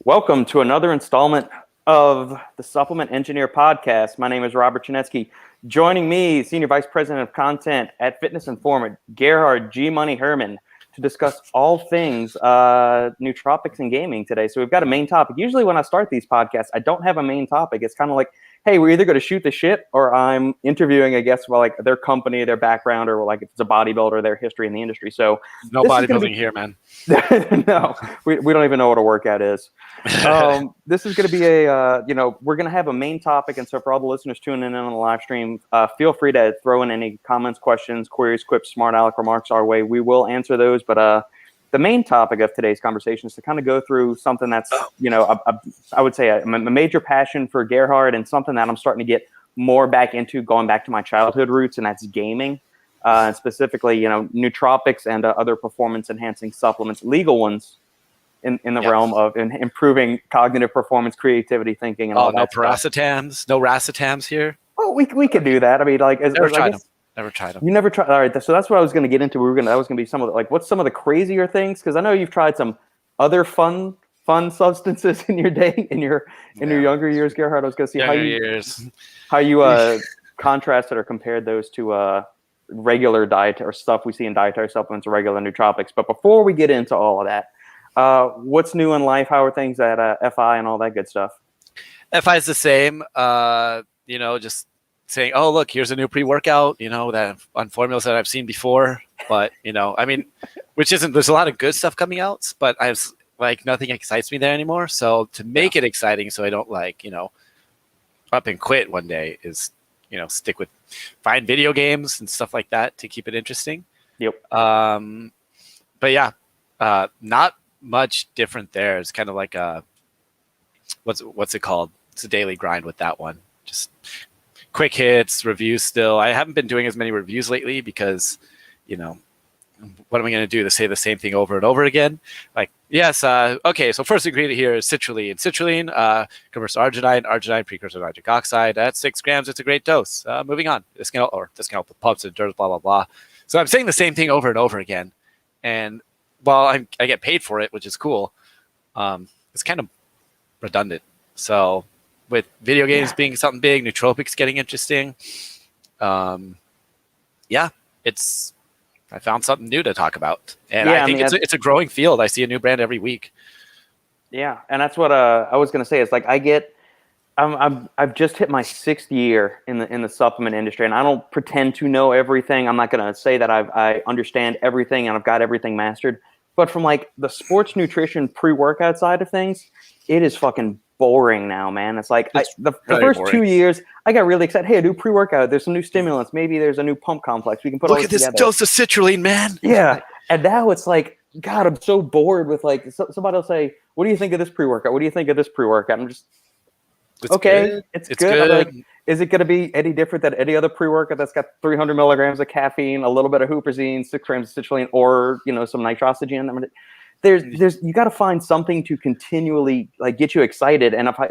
Welcome to another installment of the Supplement Engineer Podcast. My name is Robert Chinetsky. Joining me, Senior Vice President of Content at Fitness Informant, Gerhard G. Money Hoermann, to discuss all things nootropics and gaming today. So we've got a main topic. Usually when I start these podcasts, I don't have a main topic. It's kind of like, hey, we're either going to shoot the shit or I'm interviewing, I guess, well, like their company, their background, or like if it's a bodybuilder, their history in the industry. So no bodybuilding here, man. No, we don't even know what a workout is. This is going to be we're going to have a main topic. And so for all the listeners tuning in on the live stream, feel free to throw in any comments, questions, queries, quips, smart aleck remarks our way. We will answer those. But the main topic of today's conversation is to kind of go through something that's, I would say a major passion for Gerhard and something that I'm starting to get more back into, going back to my childhood roots, and that's gaming. And specifically, nootropics and other performance-enhancing supplements, legal ones, in the realm of improving cognitive performance, creativity, thinking, and all that. No paracetams, no racetams here. Oh, we could do that. I mean, like, Never tried them. You never tried. All right, so that's what I was going to get into. That was going to be some of the, like, what's some of the crazier things? Because I know you've tried some other fun substances in your day, in your younger years, Gerhard. I was going to see how you contrasted or compared those to regular diet or stuff we see in dietary supplements or regular nootropics. But before we get into all of that, what's new in life? How are things at FI and all that good stuff? FI is the same. Just saying, oh, look, here's a new pre-workout, that on formulas that I've seen before. But, there's a lot of good stuff coming out, but nothing excites me there anymore. So to make it exciting so I don't up and quit one day is, find video games and stuff like that to keep it interesting. Yep. Not much different there. It's kind of like what's it called? It's a daily grind with that one. Just quick hits, reviews still. I haven't been doing as many reviews lately because, what am I going to do to say the same thing over and over again? Like, yes, okay, so first ingredient here is citrulline. Citrulline converts to arginine, precursor to nitric oxide. At 6 grams, it's a great dose. Moving on. This can help with pumps and dirt, blah, blah, blah. So I'm saying the same thing over and over again. And while I get paid for it, which is cool, it's kind of redundant. So with video games being something big, nootropics getting interesting, I found something new to talk about, and I think it's a growing field. I see a new brand every week. Yeah, and that's what I was going to say. Is like I've just hit my 6th year in the supplement industry, and I don't pretend to know everything. I'm not going to say that I understand everything and I've got everything mastered. But from like the sports nutrition pre-workout side of things, it is fucking boring now, man. It's like the first boring. 2 years, I got really excited. Hey, a new pre-workout. There's some new stimulants. Maybe there's a new pump complex. We can put all this together. Look at this dose of citrulline, man. Yeah. And now it's like, God, I'm so bored with like, somebody will say, what do you think of this pre-workout? What do you think of this pre-workout? I'm just, it's good. It's good. Like, is it going to be any different than any other pre-workout that's got 300 milligrams of caffeine, a little bit of huperzine, 6 grams of citrulline, or, some nitrosamine? There's you got to find something to continually like get you excited. And if I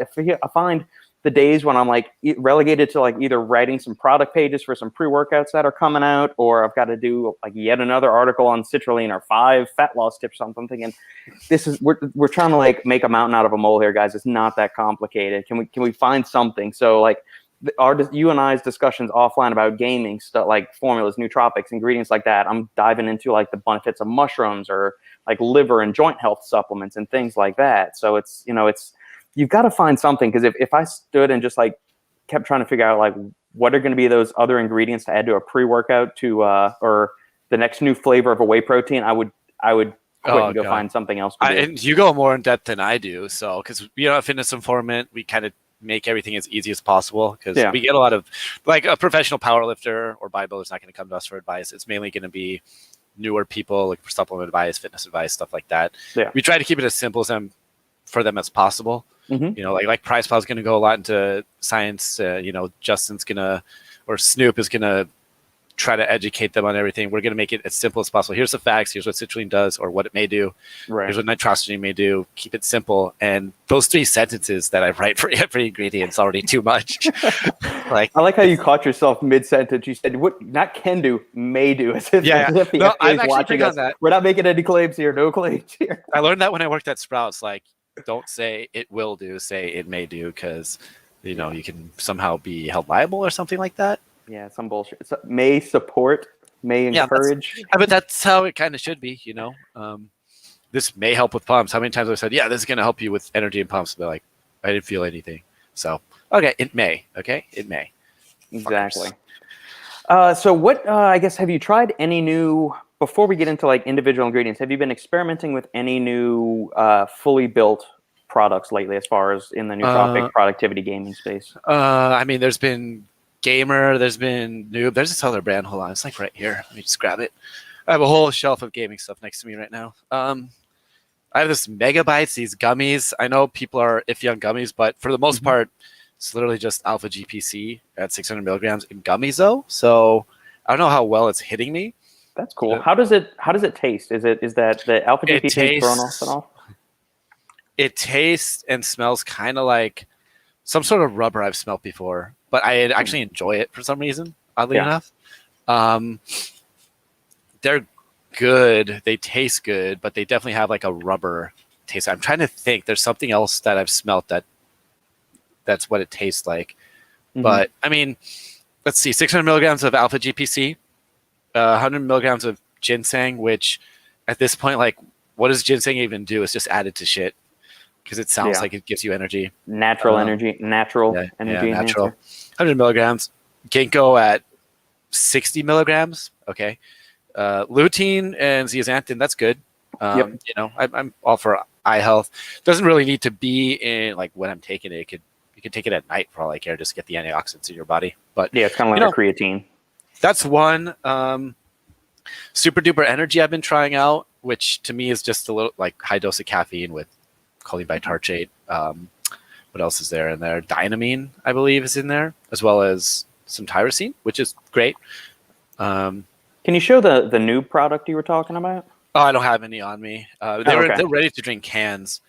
find the days when I'm like relegated to like either writing some product pages for some pre-workouts that are coming out, or I've got to do like yet another article on citrulline or 5 fat loss tips or something, thinking we're trying to like make a mountain out of a mole here, guys. It's not that complicated. Can we find something? So like you and I's discussions offline about gaming stuff, like formulas, nootropics, ingredients like that. I'm diving into like the benefits of mushrooms or like liver and joint health supplements and things like that. So it's you've got to find something, because if I stood and just like kept trying to figure out like what are going to be those other ingredients to add to a pre-workout or the next new flavor of a whey protein, I would quit and go find something else to do. And you go more in depth than I do. So because at Fitness Informant, we kind of make everything as easy as possible, because we get a lot of like a professional power lifter or bodybuilder is not going to come to us for advice. It's mainly going to be newer people looking for supplement advice, fitness advice, stuff like that. Yeah. We try to keep it as simple for them as possible. Mm-hmm. Like Price Pal is going to go a lot into science. Justin's or Snoop is going to try to educate them on everything. We're going to make it as simple as possible. Here's the facts. Here's what citrulline does or what it may do. Right. Here's what nitrosamine may do. Keep it simple. And those 3 sentences that I write for every ingredient is already too much. I like how you caught yourself mid-sentence. You said, "What not can do, may do." As if the no, FDA I'm is actually watching big us. on that. We're not making any claims here. No claims here. I learned that when I worked at Sprouts. Like, don't say it will do, say it may do, because you know you can somehow be held liable or something like that. Yeah, some bullshit. So, may support, may encourage. But that's how it kind of should be, you know. This may help with pumps. How many times have I said, yeah, this is going to help you with energy and pumps? But like, I didn't feel anything. So, okay, it may. Okay, it may. Exactly. So what, I guess, have you tried any new, before we get into like individual ingredients, have you been experimenting with any new fully built products lately as far as in the nootropic productivity gaming space? I mean, there's been Gamer, there's been Noob, there's this other brand. Hold on, it's like right here. Let me just grab it. I have a whole shelf of gaming stuff next to me right now. I have this Megabytes, these gummies. I know people are iffy on gummies, but for the most part, it's literally just alpha GPC at 600 milligrams in gummies, though. So I don't know how well it's hitting me. That's cool. How does it taste? Is that the alpha GPC thrown off and off? It tastes and smells kind of like some sort of rubber I've smelled before, but I actually enjoy it for some reason. Oddly enough, they're good. They taste good, but they definitely have like a rubber taste. I'm trying to think. There's something else that I've smelt that's what it tastes like. But I mean, let's see, 600 milligrams of alpha GPC, 100 milligrams of ginseng, which at this point, like, what does ginseng even do? It's just added to shit because it sounds like it gives you energy. Natural energy. 100 milligrams. Ginkgo at 60 milligrams. Okay. Lutein and zeaxanthin, that's good. You know, I'm all for eye health. Doesn't really need to be in like when I'm taking it. You could take it at night for all I care, just to get the antioxidants in your body. But yeah, it's kind of like a creatine. That's one. Super duper energy I've been trying out, which to me is just a little like high dose of caffeine with choline bitartrate. What else is there in there? Dynamine, I believe, is in there, as well as some tyrosine, which is great. Can you show the new product you were talking about? Oh, I don't have any on me. They're ready to drink cans.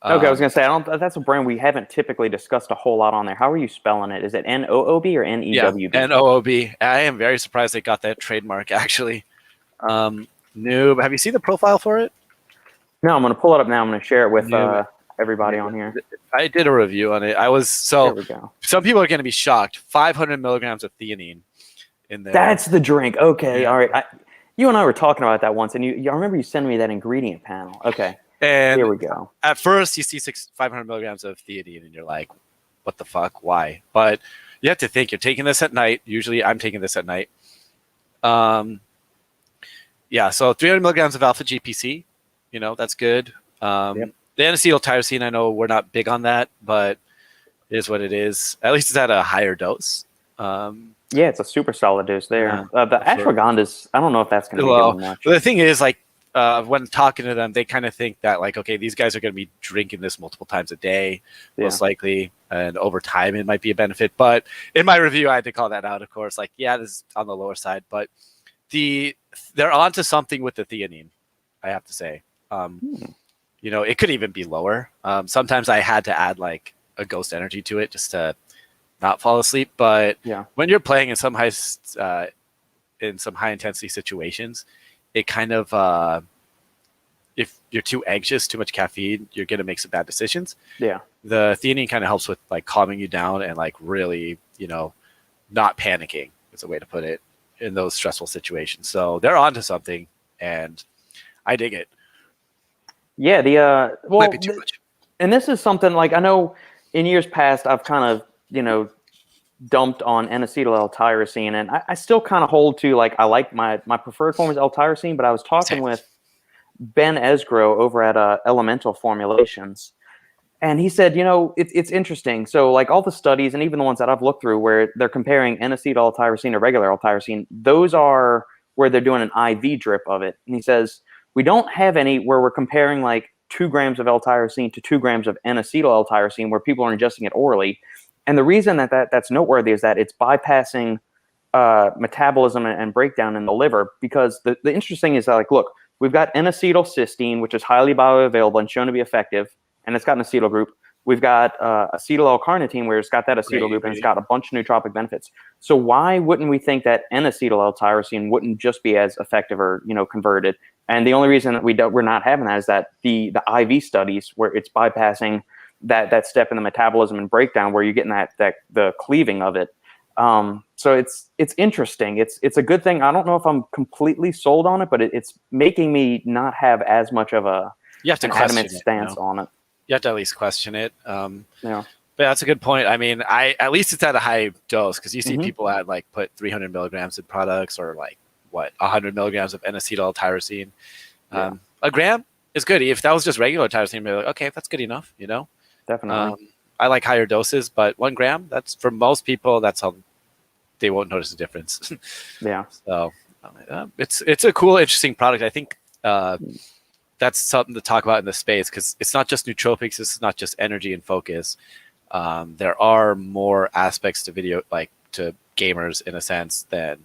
Okay, I was gonna say that's a brand we haven't typically discussed a whole lot on there. How are you spelling it? Is it Noob or Neob? Yeah, Noob. I am very surprised they got that trademark actually. Noob. Have you seen the profile for it? No, I'm gonna pull it up now. I'm gonna share it with everybody on here. I did a review on it. There we go. Some people are gonna be shocked. 500 milligrams of theanine in there. That's the drink. Okay, all right. You and I were talking about that once, and I remember you sending me that ingredient panel. Okay. And here we go. At first, you see 500 milligrams of theanine, and you're like, what the fuck? Why? But you have to think, you're taking this at night. Usually, I'm taking this at night. Yeah, so 300 milligrams of alpha GPC, you know, that's good. The N-acetyltyrosine, I know we're not big on that, but it is what it is. At least it's at a higher dose. Yeah, it's a super solid dose there. The ashwagandha, I don't know if that's going to be doing much. The thing is, like, when talking to them, they kind of think that, like, okay, these guys are going to be drinking this multiple times a day, most likely, and over time it might be a benefit. But in my review, I had to call that out, of course. Like, yeah, this is on the lower side, but they're onto something with the theanine, I have to say. You know, it could even be lower. Sometimes I had to add like a ghost energy to it just to not fall asleep. But when you're playing in some high intensity situations, it kind of if you're too anxious, too much caffeine, you're gonna make some bad decisions. Yeah, the theanine kind of helps with like calming you down and like really, you know, not panicking is a way to put it in those stressful situations. So they're onto something, and I dig it. Yeah, might be too much. And this is something like I know in years past I've kind of, you know, dumped on N-acetyl-L-tyrosine, and I still kind of hold to like I like my preferred form is L-tyrosine, but I was talking with Ben Esgro over at Elemental Formulations, and he said, you know, it's interesting. So like all the studies and even the ones that I've looked through where they're comparing N-acetyl-L-tyrosine to regular L-tyrosine, those are where they're doing an IV drip of it. And he says, we don't have any where we're comparing like 2 grams of L-tyrosine to 2 grams of N-acetyl-L-tyrosine where people are ingesting it orally. And the reason that's noteworthy is that it's bypassing metabolism and breakdown in the liver, because the interesting thing is that, like, look, we've got N-acetylcysteine, which is highly bioavailable and shown to be effective, and it's got an acetyl group. We've got acetyl-L-carnitine, where it's got that acetyl group, and it's got a bunch of nootropic benefits. So why wouldn't we think that N-acetyl-L-tyrosine wouldn't just be as effective or, you know, converted? And the only reason that we're not having that is that the IV studies where it's bypassing that step in the metabolism and breakdown where you're getting that the cleaving of it. So it's interesting. It's a good thing. I don't know if I'm completely sold on it, but it's making me not have as much of an adamant stance on it. You have to at least question it. Yeah. But that's a good point. I mean, at least it's at a high dose, because you see people at like put 300 milligrams in products, or like 100 milligrams of N-acetyl tyrosine. A gram is good. If that was just regular tyrosine, you'd be like, okay, that's good enough, you know? Definitely. I like higher doses, but 1 gram, that's for most people, that's how they won't notice the difference. Yeah. So it's a cool, interesting product. I think that's something to talk about in the space, because it's not just nootropics. This is not just energy and focus. There are more aspects to video, like to gamers in a sense, than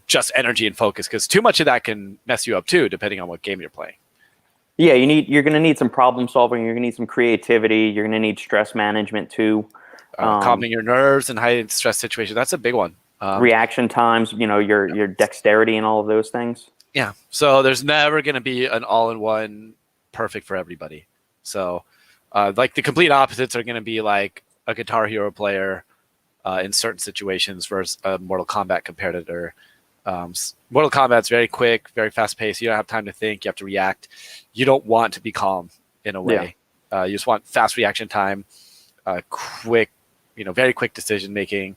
just energy and focus, because too much of that can mess you up too, depending on what game you're playing. Yeah, you're going to need some problem solving. You're going to need some creativity. You're going to need stress management too. Calming your nerves in high stress situations. That's a big one. Reaction times, your dexterity and all of those things. Yeah. So there's never going to be an all-in-one perfect for everybody. So like the complete opposites are going to be like a Guitar Hero player in certain situations versus a Mortal Kombat competitor. Mortal Kombat's very quick, very fast-paced. You don't have time to think. You have to react. You don't want to be calm in a way. Yeah. You just want fast reaction time, quick, very quick decision-making,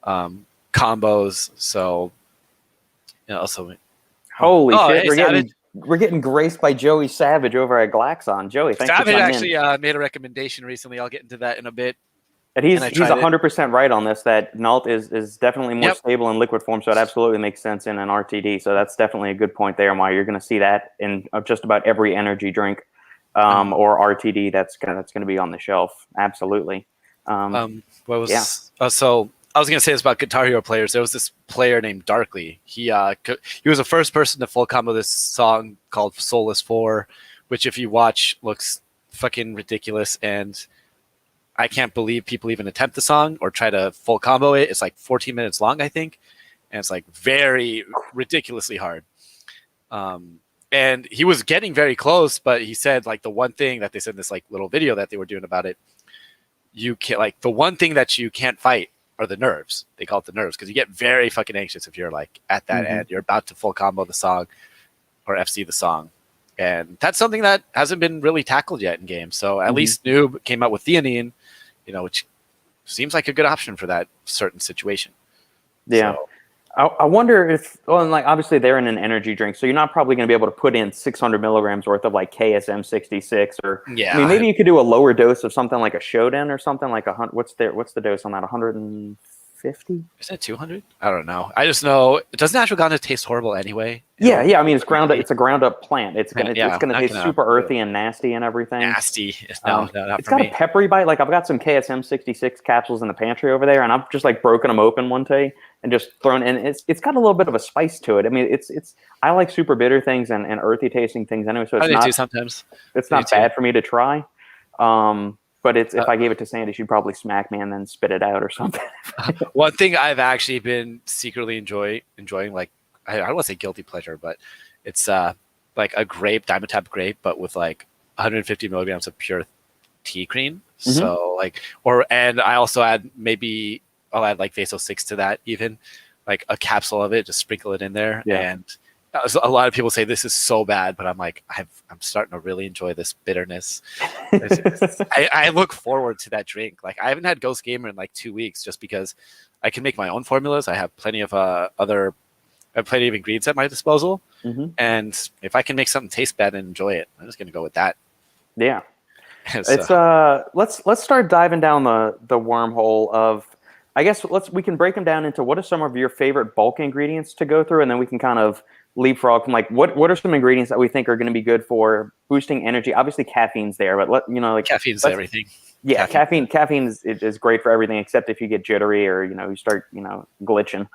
combos. So, also... Holy shit, we're getting graced by Joey Savage over at Glaxon. Joey, thanks for coming in. Savage actually made a recommendation recently. I'll get into that in a bit. And he's 100% right on this, that Nalt is definitely more stable in liquid form, so it absolutely makes sense in an RTD. So that's definitely a good point there, and why you're going to see that in just about every energy drink or RTD that's going to be on the shelf. Absolutely. So I was going to say this about Guitar Hero players. There was this player named Darkly. He was the first person to full combo this song called Soulless 4, which if you watch looks fucking ridiculous, and I can't believe people even attempt the song or try to full combo it. It's like 14 minutes long, I think. And it's like very ridiculously hard. And he was getting very close, but he said like the one thing that they said in this like little video that they were doing about it, you can't, like the one thing that you can't fight are the nerves. They call it the nerves, because you get very fucking anxious if you're like at that end. You're about to full combo the song or FC the song. And that's something that hasn't been really tackled yet in games. So at least Noob came out with theanine, which seems like a good option for that certain situation. Yeah. So. I wonder if, like obviously they're in an energy drink, so you're not probably going to be able to put in 600 milligrams worth of like KSM 66 or, I mean, maybe you could do a lower dose of something like a Shodan or something like what's the dose on that? 150? Is that 200? I don't know. I just know, does ashwagandha taste horrible anyway? Yeah. I mean, it's a ground up plant. It's gonna taste super earthy and nasty and everything. Nasty. No, not it's got me. A peppery bite. Like I've got some KSM 66 capsules in the pantry over there, and I've just like broken them open one day and just thrown in. It's got a little bit of a spice to it. I mean, I like super bitter things and earthy tasting things anyway. So I do sometimes. It's not bad for me to try. But if I gave it to Sandy, she'd probably smack me and then spit it out or something. One thing I've actually been secretly enjoying, like I don't want to say guilty pleasure, but it's like a grape, Dimetap grape, but with like 150 milligrams of pure tea cream. So like, and I also I'll add like Vaso 6 to that, even like a capsule of it, just sprinkle it in there. Yeah. And a lot of people say this is so bad, but I'm like, I'm starting to really enjoy this bitterness. I look forward to that drink. Like I haven't had Ghost Gamer in like 2 weeks, just because I can make my own formulas. I have plenty of plenty of ingredients at my disposal. And if I can make something taste bad and enjoy it, I'm just going to go with that. Yeah. So. Let's start diving down the wormhole of, I guess we can break them down into what are some of your favorite bulk ingredients to go through, and then we can kind of leapfrog from like what are some ingredients that we think are going to be good for boosting energy. Obviously caffeine's there, but caffeine's everything. Yeah, caffeine is great for everything except if you get jittery or you start glitching.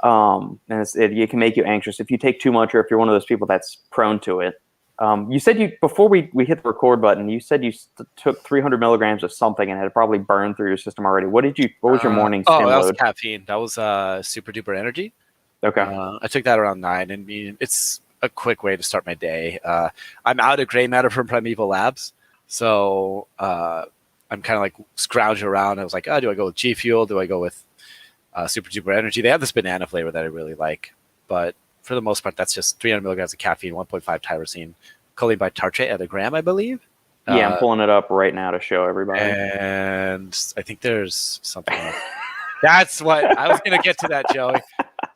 And it can make you anxious if you take too much, or if you're one of those people that's prone to it. You said before we hit the record button, you said you took 300 milligrams of something and had probably burned through your system already. What was your morning stim load? That was caffeine. That was super duper energy. Okay. I took that around 9, and it's a quick way to start my day. I'm out of gray matter from Primeval Labs, so I'm kind of like scrounging around. I was like, oh, do I go with G Fuel? Do I go with Super Duper Energy? They have this banana flavor that I really like, but for the most part, that's just 300 milligrams of caffeine, 1.5 tyrosine, choline bitartrate at a gram, I believe. Yeah, I'm pulling it up right now to show everybody. And I think there's something else. That's what I was going to get to that, Joey.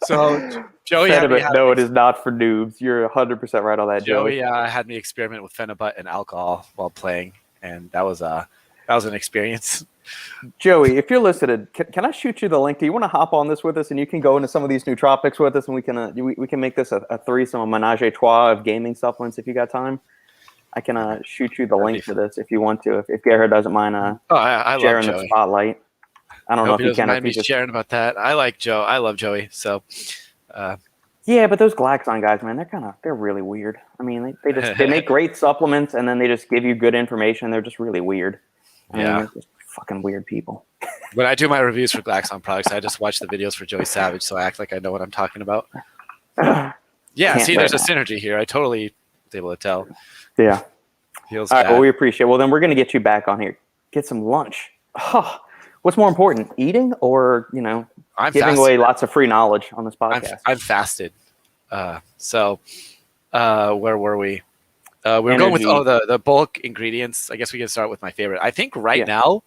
So Joey no, it is not for noobs. You're 100% right on that, Joey. Joey had me experiment with Phenibut and alcohol while playing, and that was an experience. Joey, if you're listening, can I shoot you the link? Do you want to hop on this with us, and you can go into some of these nootropics with us, and we can make this a threesome, a menage a trois of gaming supplements if you got time. I can shoot you the link to this if you want to. If Gerhard doesn't mind I sharing love the spotlight. I don't know if he can. Mind me sharing about that. I like Joe. I love Joey. So, yeah, but those Glaxon guys, man, they're really weird. I mean, they make great supplements, and then they just give you good information. They're just really weird. I mean, they're just fucking weird people. When I do my reviews for Glaxon products, I just watch the videos for Joey Savage, so I act like I know what I'm talking about. Yeah, see, there's a synergy here. I totally was able to tell. Yeah. Feels all right, bad. well, we appreciate it. Well, then we're going to get you back on here. Get some lunch. Oh, what's more important, eating or, giving away lots of free knowledge on this podcast? I'm fasted. So where were we? We were going with the bulk ingredients. I guess we can start with my favorite. I think now,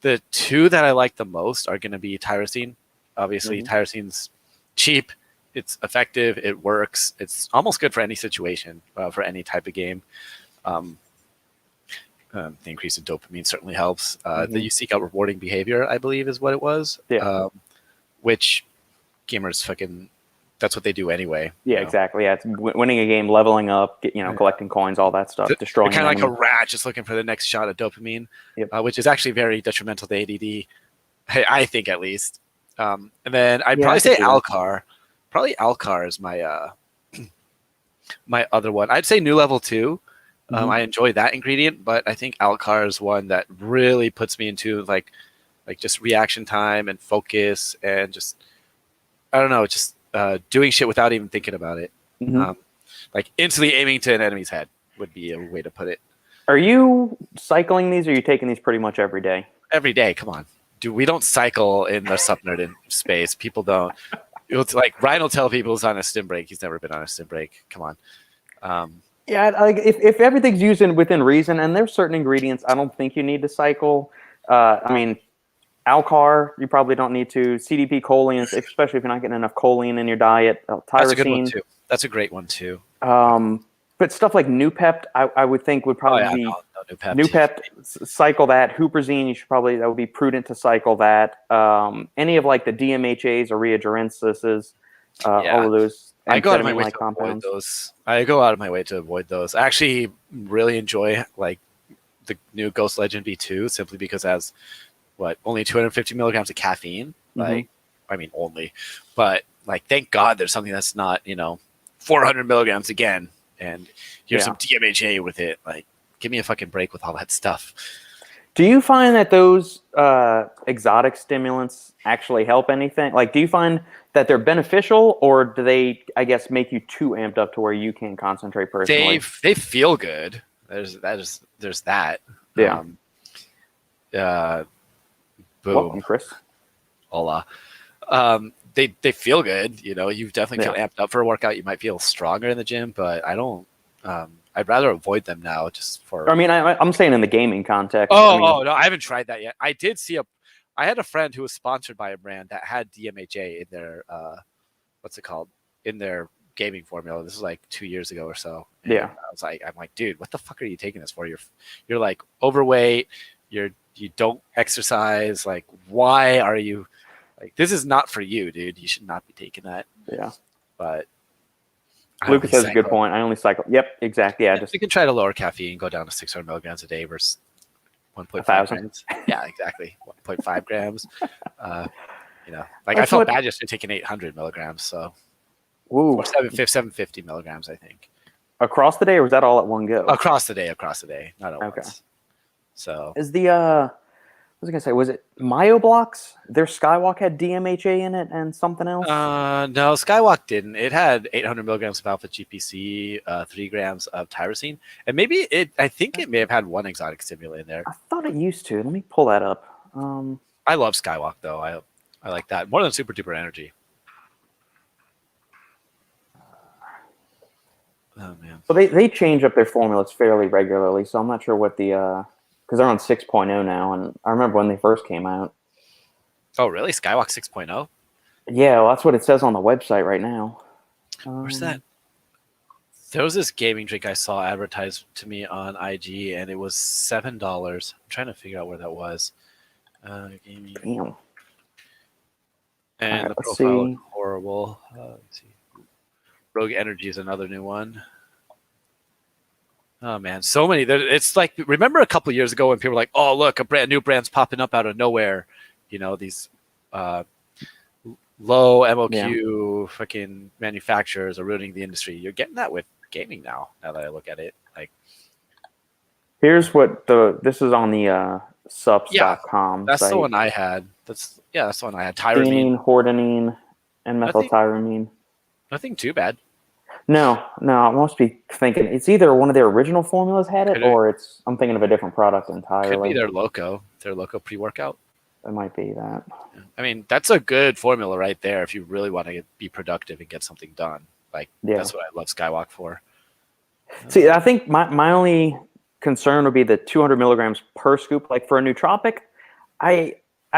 the two that I like the most are going to be tyrosine. Obviously, tyrosine's cheap. It's effective. It works. It's almost good for any situation, for any type of game. The increase in dopamine certainly helps. That you seek out rewarding behavior, I believe, is what it was. Yeah. Which gamers that's what they do anyway. Yeah, exactly. Yeah, it's winning a game, leveling up, collecting coins, all that stuff, destroying. Kind of like a rat just looking for the next shot of dopamine, which is actually very detrimental to ADD. I think, at least. And then I'd probably say Alcar. Probably Alcar is my my other one. I'd say New Level 2. I enjoy that ingredient, but I think Alcar is one that really puts me into like just reaction time and focus and just, I don't know, just doing shit without even thinking about it. Like instantly aiming to an enemy's head would be a way to put it. Are you cycling these, or are you taking these pretty much every day? Every day, come on. Dude, we don't cycle in the subnerd space. People don't. It's like Ryan will tell people he's on a stim break. He's never been on a stim break. Come on. Yeah, like if everything's used within reason, and there's certain ingredients, I don't think you need to cycle. I mean, Alcar, you probably don't need to. CDP choline, especially if you're not getting enough choline in your diet. Tyrosine. That's a good one too. That's a great one too. But stuff like Noopept, I would think would probably be Noopept. Cycle that. Huperzine, that would be prudent to cycle that. Any of like the DMHAs or Reagerensis, all of those. I go out of my way to avoid those. I actually really enjoy like the new Ghost Legend V2 simply because it has only 250 milligrams of caffeine. Like, I mean, only, but like, thank God there's something that's not 400 milligrams again, and here's some DMHA with it. Like, give me a fucking break with all that stuff. Do you find that those exotic stimulants actually help anything? Like, do you find that they're beneficial, or do they, I guess, make you too amped up to where you can't concentrate personally? They feel good. There's that. Yeah. Boom. Welcome, Chris. Hola. They feel good. You've definitely feel amped up for a workout. You might feel stronger in the gym, but I don't. I'd rather avoid them now, just for. I mean, I'm saying in the gaming context. No, I haven't tried that yet. I did see I had a friend who was sponsored by a brand that had DMHA in their what's it called, in their gaming formula. This was like 2 years ago or so. And I'm like, dude, what the fuck are you taking this for? You're like overweight. You don't exercise. Like, why are you? Like, this is not for you, dude. You should not be taking that. Yeah. But Lucas has a good point. I only cycle. Yep, exactly. Yeah, you can try to lower caffeine, go down to 600 milligrams a day versus 1.5 grams. Yeah, exactly. 1.5 grams. I felt bad yesterday taking 800 milligrams. So, or 750 milligrams, I think. Across the day, or was that all at one go? Across the day, not at once. So is the was I gonna say? Was it Myoblocks? Their Skywalk had DMHA in it and something else. No, Skywalk didn't. It had 800 milligrams of alpha GPC, 3 grams of tyrosine, and maybe it. I think it may have had one exotic stimulant in there. I thought it used to. Let me pull that up. I love Skywalk though. I like that more than Super Duper Energy. Oh man. Well, they change up their formulas fairly regularly, so I'm not sure what the because they're on 6.0 now, and I remember when they first came out. Oh really? Skywalk 6.0? Yeah, well, that's what it says on the website right now. Where's that? There was this gaming drink I saw advertised to me on IG, and it was $7. I'm trying to figure out where that was. Gaming. Damn. And right, the profile is horrible. Let's see. Rogue Energy is another new one. Oh man, so many. It's like, remember a couple years ago when people were like, "Oh, look, a brand new brand's popping up out of nowhere." You know, these low MOQ fucking manufacturers are ruining the industry. You're getting that with gaming now. Now that I look at it, like, here's what this is on the subs.com. That's site. the one I had. That's the one I had. Tyramine, hordenine, and methyltyramine. Nothing too bad. No, I must be thinking it's either one of their original formulas had it, or I'm thinking of a different product entirely. Could be their Loco pre-workout. It might be that. I mean, that's a good formula right there if you really want to be productive and get something done. Like, that's what I love Skywalk for. See, I think my only concern would be the 200 milligrams per scoop. Like for a nootropic, I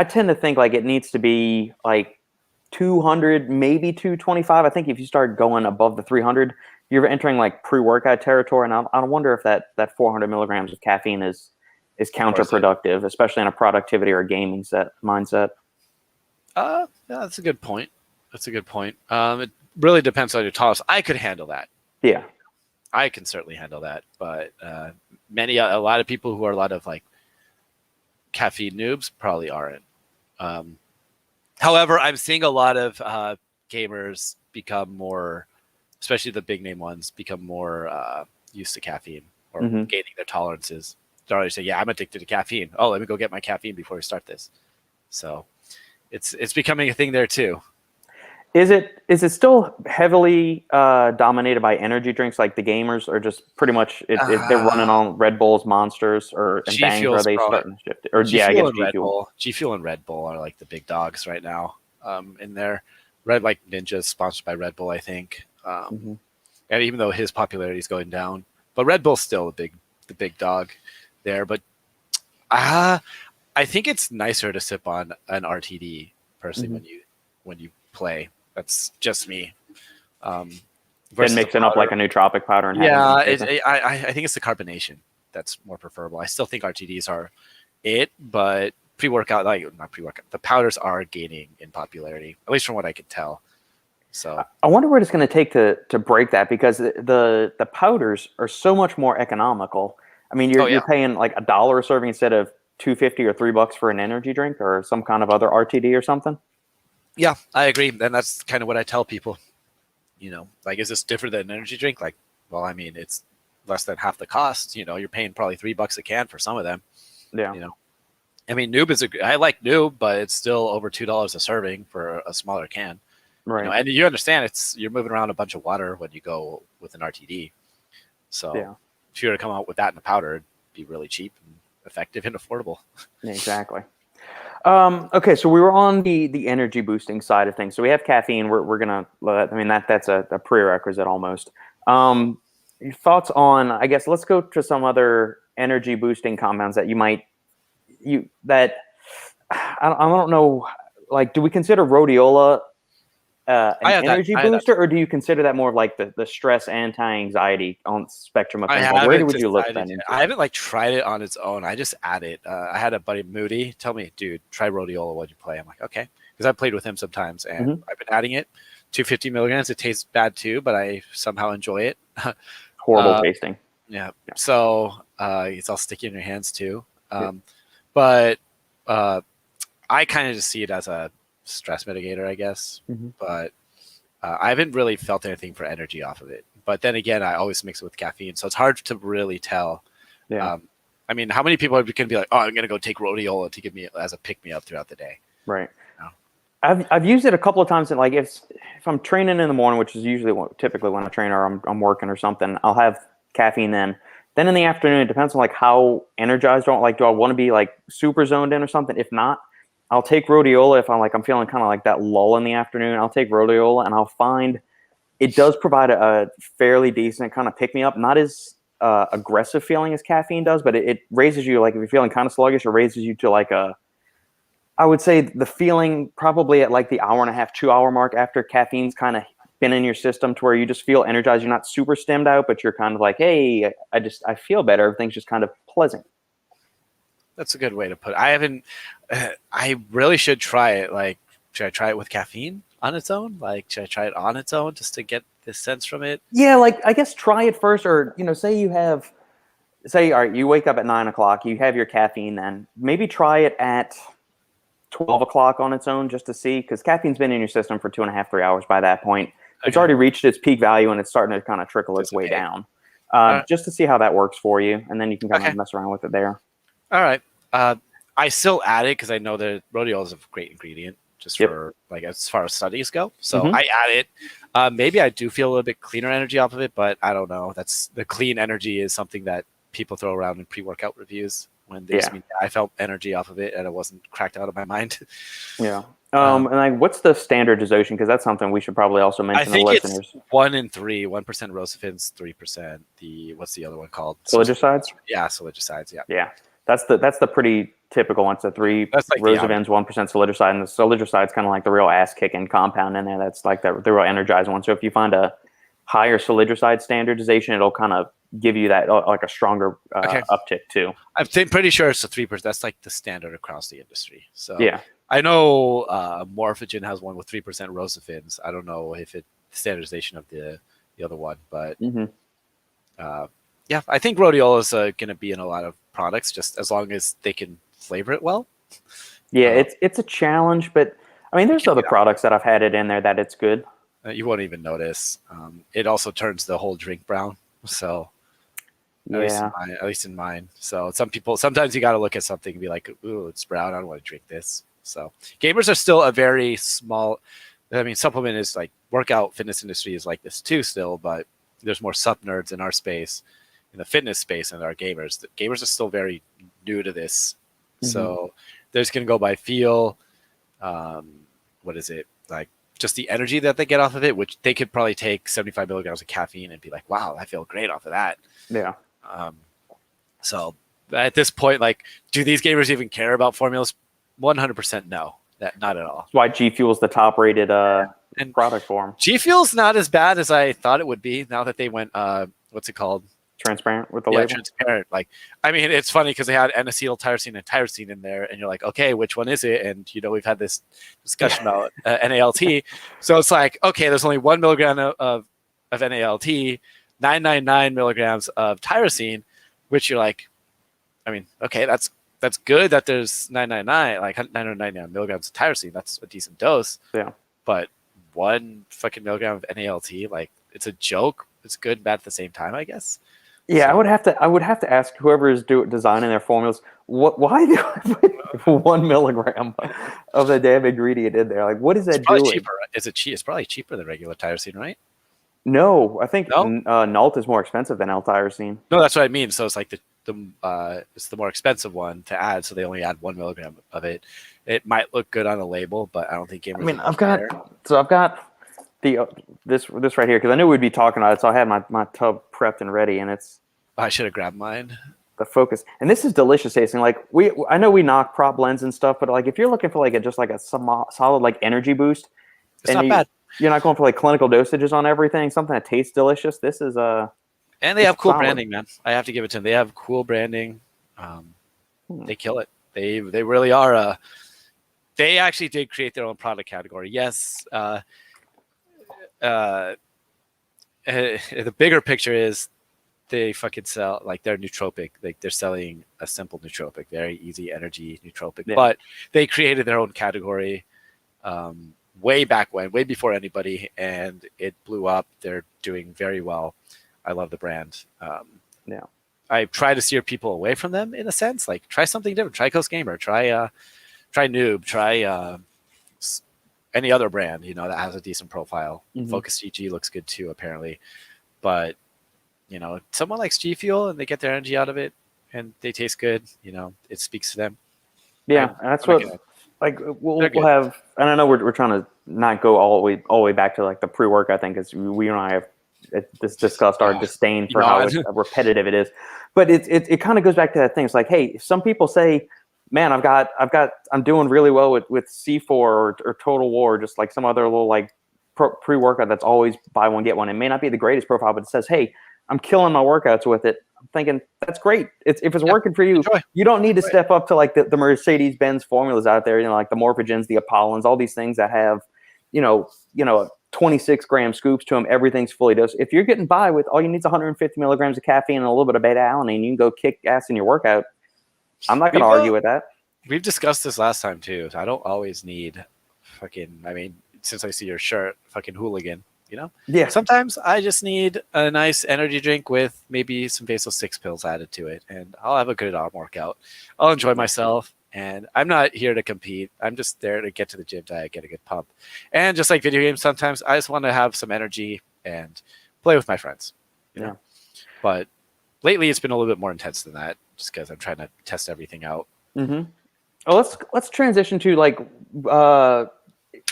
tend to think like it needs to be like 200, maybe 225. I think if you start going above the 300, you're entering like pre-workout territory. And I wonder if that 400 milligrams of caffeine is counterproductive, especially in a productivity or a gaming mindset. Yeah, that's a good point. It really depends on your tolerance. I could handle that. Yeah, I can certainly handle that. But a lot of people who are a lot of like caffeine noobs probably aren't. However, I'm seeing a lot of gamers become more, especially the big name ones, become more used to caffeine or gaining their tolerances. They're already saying, "Yeah, I'm addicted to caffeine. Oh, let me go get my caffeine before we start this." So it's becoming a thing there too. Is it still heavily dominated by energy drinks like the gamers, or just pretty much they're running on Red Bulls, Monsters, or Bangs? Are they starting to shift? Or G Fuel and Red Bull are like the big dogs right now. In there, like Ninja is sponsored by Red Bull, I think. And even though his popularity is going down, but Red Bull's still the big dog there. But I think it's nicer to sip on an RTD personally when you play. That's just me. Then mixing up like a nootropic powder and I think it's the carbonation that's more preferable. I still think RTDs are it, but not pre-workout. The powders are gaining in popularity, at least from what I could tell. So I wonder what it's going to take to break that, because the powders are so much more economical. I mean, you're paying like $1 a serving instead of $2.50 or $3 for an energy drink or some kind of other RTD or something. Yeah, I agree. And that's kind of what I tell people, like, is this different than an energy drink? Like, well, I mean, it's less than half the cost. You're paying probably $3 a can for some of them. Yeah. I mean, I like Noob, but it's still over $2 a serving for a smaller can. Right. And you understand you're moving around a bunch of water when you go with an RTD. So if you were to come out with that in a powder, it'd be really cheap and effective and affordable. Exactly. Okay, so we were on the energy boosting side of things. So we have caffeine. We're gonna. I mean, that's a prerequisite almost. Your thoughts on? I guess let's go to some other energy boosting compounds that I don't know. Like, do we consider rhodiola an energy booster, or do you consider that more of like the stress anti-anxiety on spectrum of things? Like, where would you look that into? I haven't tried it on its own. I just add it. I had a buddy, Moody, tell me, dude, try rhodiola while you play. I'm like, okay, because I've played with him sometimes, and I've been adding it. 250 milligrams. It tastes bad too, but I somehow enjoy it. Horrible tasting. Yeah. So it's all sticky in your hands too. But I kind of just see it as a stress mitigator, I guess. But I haven't really felt anything for energy off of it. But then again, I always mix it with caffeine, so it's hard to really tell. I mean, how many people are going to be like, oh, I'm going to go take rhodiola to give me as a pick me up throughout the day? Right. No. I've used it a couple of times, and like if I'm training in the morning, which is usually typically when I train or I'm working or something, I'll have caffeine then. Then in the afternoon, it depends on like how energized do I want to be like super zoned in or something. If not, I'll take rhodiola if I'm feeling kind of like that lull in the afternoon. I'll take rhodiola, and I'll find it does provide a fairly decent kind of pick me up. Not as aggressive feeling as caffeine does, but it raises you, like if you're feeling kind of sluggish, it raises you to like I would say the feeling probably at like the hour and a half, 2 hour mark after caffeine's kind of been in your system, to where you just feel energized. You're not super stemmed out, but you're kind of like, hey, I feel better. Everything's just kind of pleasant. That's a good way to put it. I haven't. I really should try it. Like, should I try it with caffeine on its own? Like, should I try it on its own just to get this sense from it? Yeah, like I guess try it first, or say all right, you wake up at 9 o'clock, you have your caffeine, then maybe try it at 12 o'clock on its own just to see, because caffeine's been in your system for 2.5, 3 hours by that point. It's already reached its peak value, and it's starting to kind of trickle its way down. Just to see how that works for you, and then you can kind of mess around with it there. All right. I still add it because I know that rhodiola is a great ingredient just for like as far as studies go. So I add it. Maybe I do feel a little bit cleaner energy off of it, but I don't know. That's the clean energy is something that people throw around in pre-workout reviews when they just mean I felt energy off of it and it wasn't cracked out of my mind. Yeah. And like, what's the standard dosation? Because that's something we should probably also mention to the listeners. It's 1 in 3, 1% rosifins, 3%. What's the other one called? Soligicides? Yeah, soligicides. Yeah. Yeah. That's the pretty typical one. It's a 3 rosivins, 1% soligicide, and the soligicide's kind of like the real ass kicking compound in there. That's like the real energizing one. So if you find a higher soligicide standardization, it'll kind of give you that like a stronger uptick too. I'm pretty sure it's a 3%. That's like the standard across the industry. So yeah, I know Morphogen has one with 3% rosifins. I don't know if it's standardization of the other one, but yeah, I think rhodiola is going to be in a lot of products, just as long as they can flavor it well. Yeah, it's a challenge, but I mean, there's other products that I've had it in there that it's good. You won't even notice. It also turns the whole drink brown. So at least in mine. So sometimes you got to look at something and be like, ooh, it's brown. I don't want to drink this. So gamers are still a very small, I mean, supplement is like workout fitness industry is like this too still, but there's more sub nerds in our space, in the fitness space, and our gamers. The gamers are still very new to this. So they're just going to go by feel. What is it? Like just the energy that they get off of it, which they could probably take 75 milligrams of caffeine and be like, wow, I feel great off of that. Yeah. So at this point, like, do these gamers even care about formulas? 100% no. Not at all. That's why G Fuel's the top rated product for them. G Fuel's not as bad as I thought it would be now that they went, what's it called? Transparent with the label? Transparent. Like, I mean, it's funny because they had N-acetyl tyrosine and tyrosine in there, and you're like, okay, which one is it? And, we've had this discussion about NALT. So it's like, okay, there's only 1 milligram of NALT, 999 milligrams of tyrosine, which you're like, I mean, okay, that's good that there's 999, like 999 milligrams of tyrosine. That's a decent dose. Yeah. But 1 fucking milligram of NALT, like, it's a joke. It's good and bad at the same time, I guess. Yeah, so. I would have to ask whoever is designing their formulas, why do I put 1 milligram of the damn ingredient in there? Like, what is that doing? Cheaper. It's probably cheaper than regular tyrosine, right? No, I think Nalt is more expensive than L-tyrosine. No, that's what I mean. So it's like it's the more expensive one to add. So they only add 1 milligram of it. It might look good on a label, but I don't think gamers. I mean, I've got this right here because I knew we'd be talking about it. So I had my tub prepped and ready, and it's. I should have grabbed mine. The Focus, and this is delicious tasting. Like I know we knock prop blends and stuff, but like if you're looking for like just like a solid like energy boost, it's not bad. You're not going for like clinical dosages on everything. Something that tastes delicious. This is and they have cool branding, man. I have to give it to them. They have cool branding. They kill it. They really are. They actually did create their own product category. Yes. The bigger picture is they fucking sell like their nootropic. Like they're selling a simple nootropic, very easy energy nootropic. Yeah. But they created their own category way back when, way before anybody, and it blew up. They're doing very well. I love the brand. Yeah. I try to steer people away from them in a sense. Like try something different. Try Coast Gamer. Try Noob. Try any other brand, you know, that has a decent profile. Focus GG looks good too, apparently. But, you know, if someone likes G Fuel and they get their energy out of it and they taste good, you know, it speaks to them. Yeah, that's what, like, we'll have, and I know we're trying to not go all the way back to like the pre-workout thing, because we and I have discussed our disdain for how repetitive it is. But it kind of goes back to that thing. It's like, hey, some people say, man, I'm doing really well with C4 or Total War, just like some other little like pre-workout that's always buy one get one. It may not be the greatest profile, but it says, hey, I'm killing my workouts with it. I'm thinking that's great. If it's working for you, you don't need to step up to like the Mercedes-Benz formulas out there, you know, like the Morphogens, the Apollons, all these things that have, you know, 26-gram scoops to them. Everything's fully dosed. If you're getting by with all you need is 150 milligrams of caffeine and a little bit of beta-alanine, you can go kick ass in your workout. I'm not going to argue with that. We've discussed this last time too. I don't always need since I see your shirt, fucking hooligan, you know? Yeah. Sometimes I just need a nice energy drink with maybe some Vaso 6 pills added to it, and I'll have a good arm workout. I'll enjoy myself, and I'm not here to compete. I'm just there to get to the gym to get a good pump. And just like video games, sometimes I just want to have some energy and play with my friends. You know? But lately it's been a little bit more intense than that, just because I'm trying to test everything out. Well, let's transition to like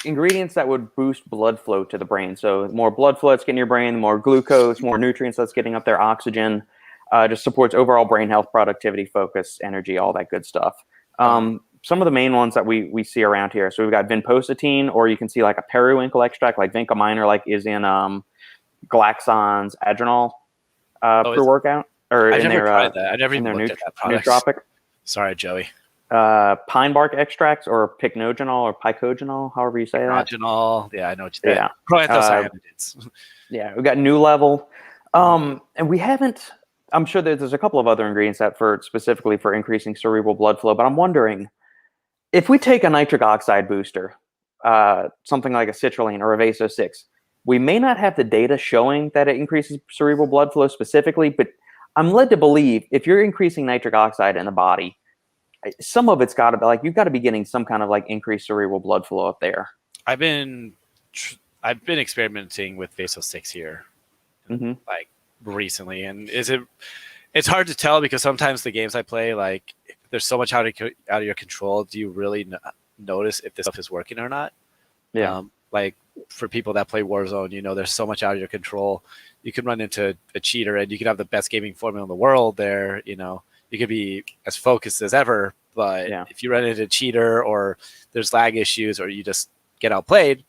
ingredients that would boost blood flow to the brain. So the more blood flow that's getting your brain, the more glucose, more nutrients that's getting up there, oxygen, just supports overall brain health, productivity, focus, energy, all that good stuff. Some of the main ones that we see around here. So we've got vinpocetine, or you can see like a periwinkle extract, like Vinca Minor, like is in Glaxon's Adrenal pre-workout. Or I in never their, tried that. I never even looked at that product. Nootropic. Sorry, Joey. Pine bark extracts, or pycnogenol, or picogenol, however you say that. Pycnogenol. Yeah, I know what you mean. Proanthocyanidins. Yeah, we got New Level. And we haven't, I'm sure there's a couple of other ingredients that specifically for increasing cerebral blood flow, but I'm wondering if we take a nitric oxide booster, something like a citrulline or a Vaso 6, we may not have the data showing that it increases cerebral blood flow specifically, but I'm led to believe if you're increasing nitric oxide in the body, some of it's got to be like, you've got to be getting some kind of like increased cerebral blood flow up there. I've been experimenting with Vaso 6 here, like recently, and it's hard to tell because sometimes the games I play, like there's so much out of your control. Do you really notice if this stuff is working or not? Yeah. Like for people that play Warzone, you know, there's so much out of your control. You can run into a cheater, and you can have the best gaming formula in the world there, you know. You could be as focused as ever, but if you run into a cheater or there's lag issues or you just get outplayed,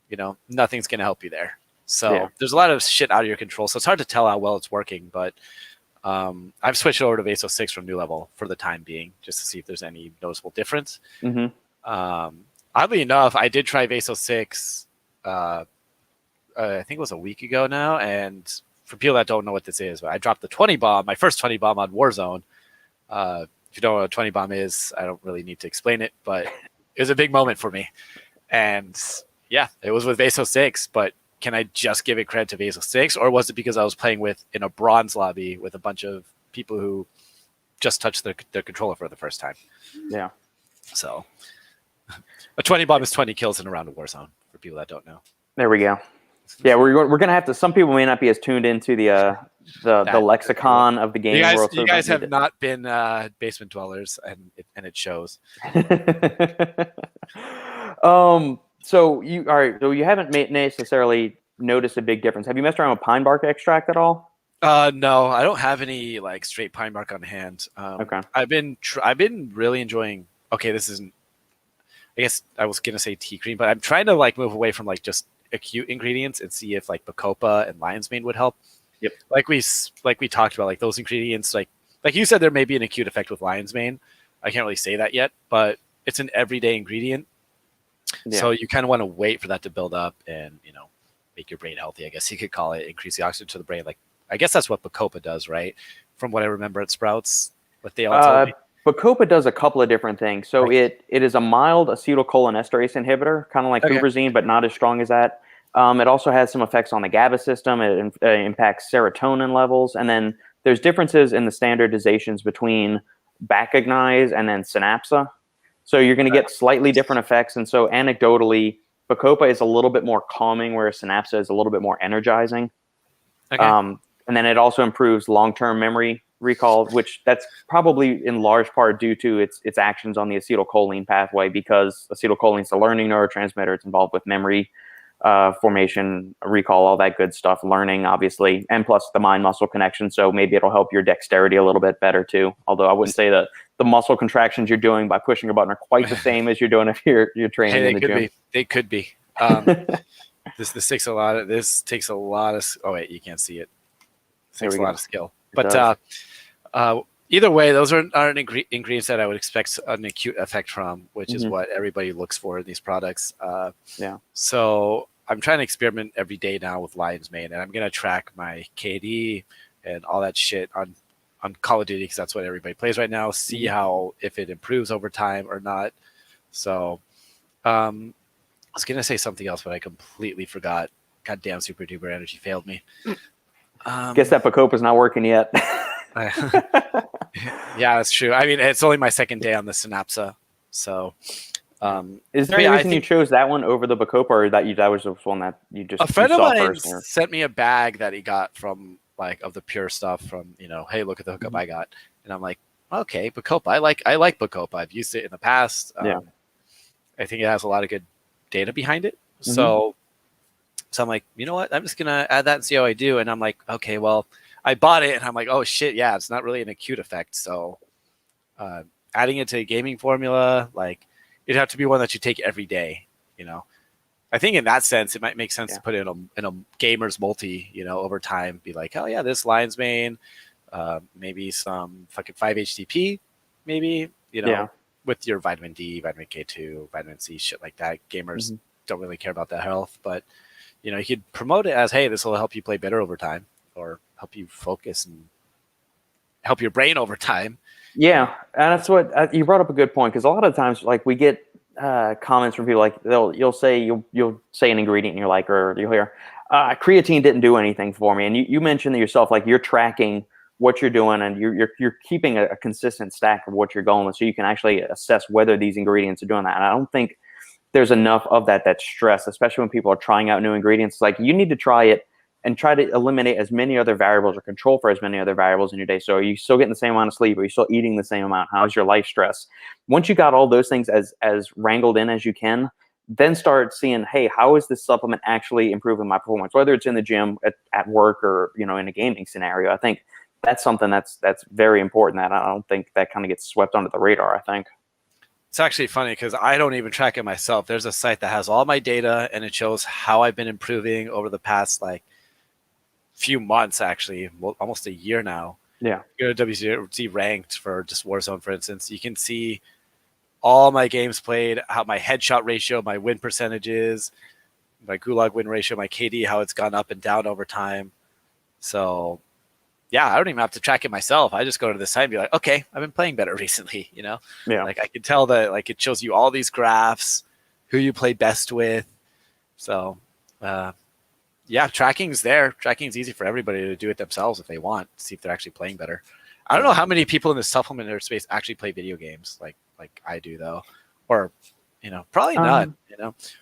you know, nothing's going to help you there. So there's a lot of shit out of your control. So it's hard to tell how well it's working, but I've switched over to Vaso 6 from New Level for the time being, just to see if there's any noticeable difference. Oddly enough, I did try Vaso 6, I think it was a week ago now, and for people that don't know what this is, I dropped the 20 bomb, my first 20 bomb on Warzone. If you don't know what a 20 bomb is, I don't really need to explain it, but it was a big moment for me. And yeah, it was with Vaso 6, but can I just give it credit to Vaso 6, or was it because I was playing in a bronze lobby with a bunch of people who just touched their controller for the first time? Yeah. So a 20 bomb is 20 kills in a round of Warzone, for people that don't know. There we go. Yeah, we're gonna have to. Some people may not be as tuned into the lexicon of the game world. You guys have not been basement dwellers, and it shows. So you haven't necessarily noticed a big difference. Have you messed around with pine bark extract at all? No, I don't have any like straight pine bark on hand. Okay. I've been really enjoying. Okay, this isn't. I guess I was gonna say tea cream, but I'm trying to like move away from like just acute ingredients and see if like Bacopa and lion's mane would help. Yep. Like we talked about, like those ingredients, like you said, there may be an acute effect with lion's mane. I can't really say that yet, but it's an everyday ingredient. Yeah. So you kind of want to wait for that to build up and, you know, make your brain healthy, I guess you could call it, increase the oxygen to the brain. Like, I guess that's what Bacopa does, right? From what I remember at Sprouts, what they all told me. Bacopa does a couple of different things. So it is a mild acetylcholinesterase inhibitor, kind of like huperzine, but not as strong as that. It also has some effects on the GABA system. It impacts serotonin levels. And then there's differences in the standardizations between Bacognize and then Synapsa. So you're going to get slightly different effects. And so anecdotally, Bacopa is a little bit more calming, whereas Synapsa is a little bit more energizing. Okay. And then it also improves long-term memory recall, which that's probably in large part due to its actions on the acetylcholine pathway, because acetylcholine is a learning neurotransmitter. It's involved with memory formation, recall, all that good stuff, learning, obviously, and plus the mind-muscle connection. So maybe it'll help your dexterity a little bit better too. Although I wouldn't say that the muscle contractions you're doing by pushing a button are quite the same as you're doing if you're training in the gym. They could be. This takes a lot of. This takes a lot of. Oh wait, you can't see it. It takes a lot of skill. But either way, those aren't ingredients that I would expect an acute effect from, which is what everybody looks for in these products. So I'm trying to experiment every day now with Lion's Mane, and I'm gonna track my KD and all that shit on Call of Duty, because that's what everybody plays right now. See how if it improves over time or not. So I was gonna say something else, but I completely forgot. Goddamn, Super Duper Energy failed me. Guess that Bacopa's not working yet. Yeah, that's true. I mean, it's only my second day on the Synapsa, so. Is there any reason you chose that one over the Bacopa, or that was the one that you just a friend of mine first? Sent me a bag that he got from of the pure stuff from hey, look at the hookup I got, and I'm like, okay, Bacopa. I like Bacopa. I've used it in the past. I think it has a lot of good data behind it. So I'm like, you know what? I'm just gonna add that and see how I do. And I'm like, okay, well, I bought it, and I'm like, oh shit, yeah, it's not really an acute effect. So adding it to a gaming formula, it'd have to be one that you take every day. I think in that sense, it might make sense to put it in a gamer's multi. Over time, be like, oh yeah, this Lion's Mane, maybe some fucking 5-HTP, maybe with your vitamin D, vitamin K2, vitamin C, shit like that. Gamers don't really care about that health, but you could promote it as, hey, this will help you play better over time, or help you focus and help your brain over time. Yeah, and that's what you brought up a good point, because a lot of times, we get comments from people you'll say an ingredient and you're like, or you'll hear creatine didn't do anything for me, and you mentioned that yourself, you're tracking what you're doing, and you're keeping a consistent stack of what you're going with, so you can actually assess whether these ingredients are doing that. And I don't think there's enough of that stress, especially when people are trying out new ingredients. You need to try it and try to eliminate as many other variables or control for as many other variables in your day. So are you still getting the same amount of sleep? Are you still eating the same amount? How's your life stress? Once you got all those things as wrangled in as you can, then start seeing, hey, how is this supplement actually improving my performance? Whether it's in the gym, at work, or in a gaming scenario. I think that's something that's very important, that I don't think that kind of gets swept under the radar, I think. It's actually funny because I don't even track it myself. There's a site that has all my data, and it shows how I've been improving over the past few months, actually, almost a year now. Yeah. Go to WC ranked for just Warzone, for instance. You can see all my games played, how my headshot ratio, my win percentages, my gulag win ratio, my KD, how it's gone up and down over time. So yeah, I don't even have to track it myself. I just go to the site and be like, okay, I've been playing better recently, Yeah. I can tell that it shows you all these graphs, who you play best with. So yeah, tracking's there. Tracking's easy for everybody to do it themselves if they want, see if they're actually playing better. I don't know how many people in the supplementer space actually play video games like I do, though. Or, probably none,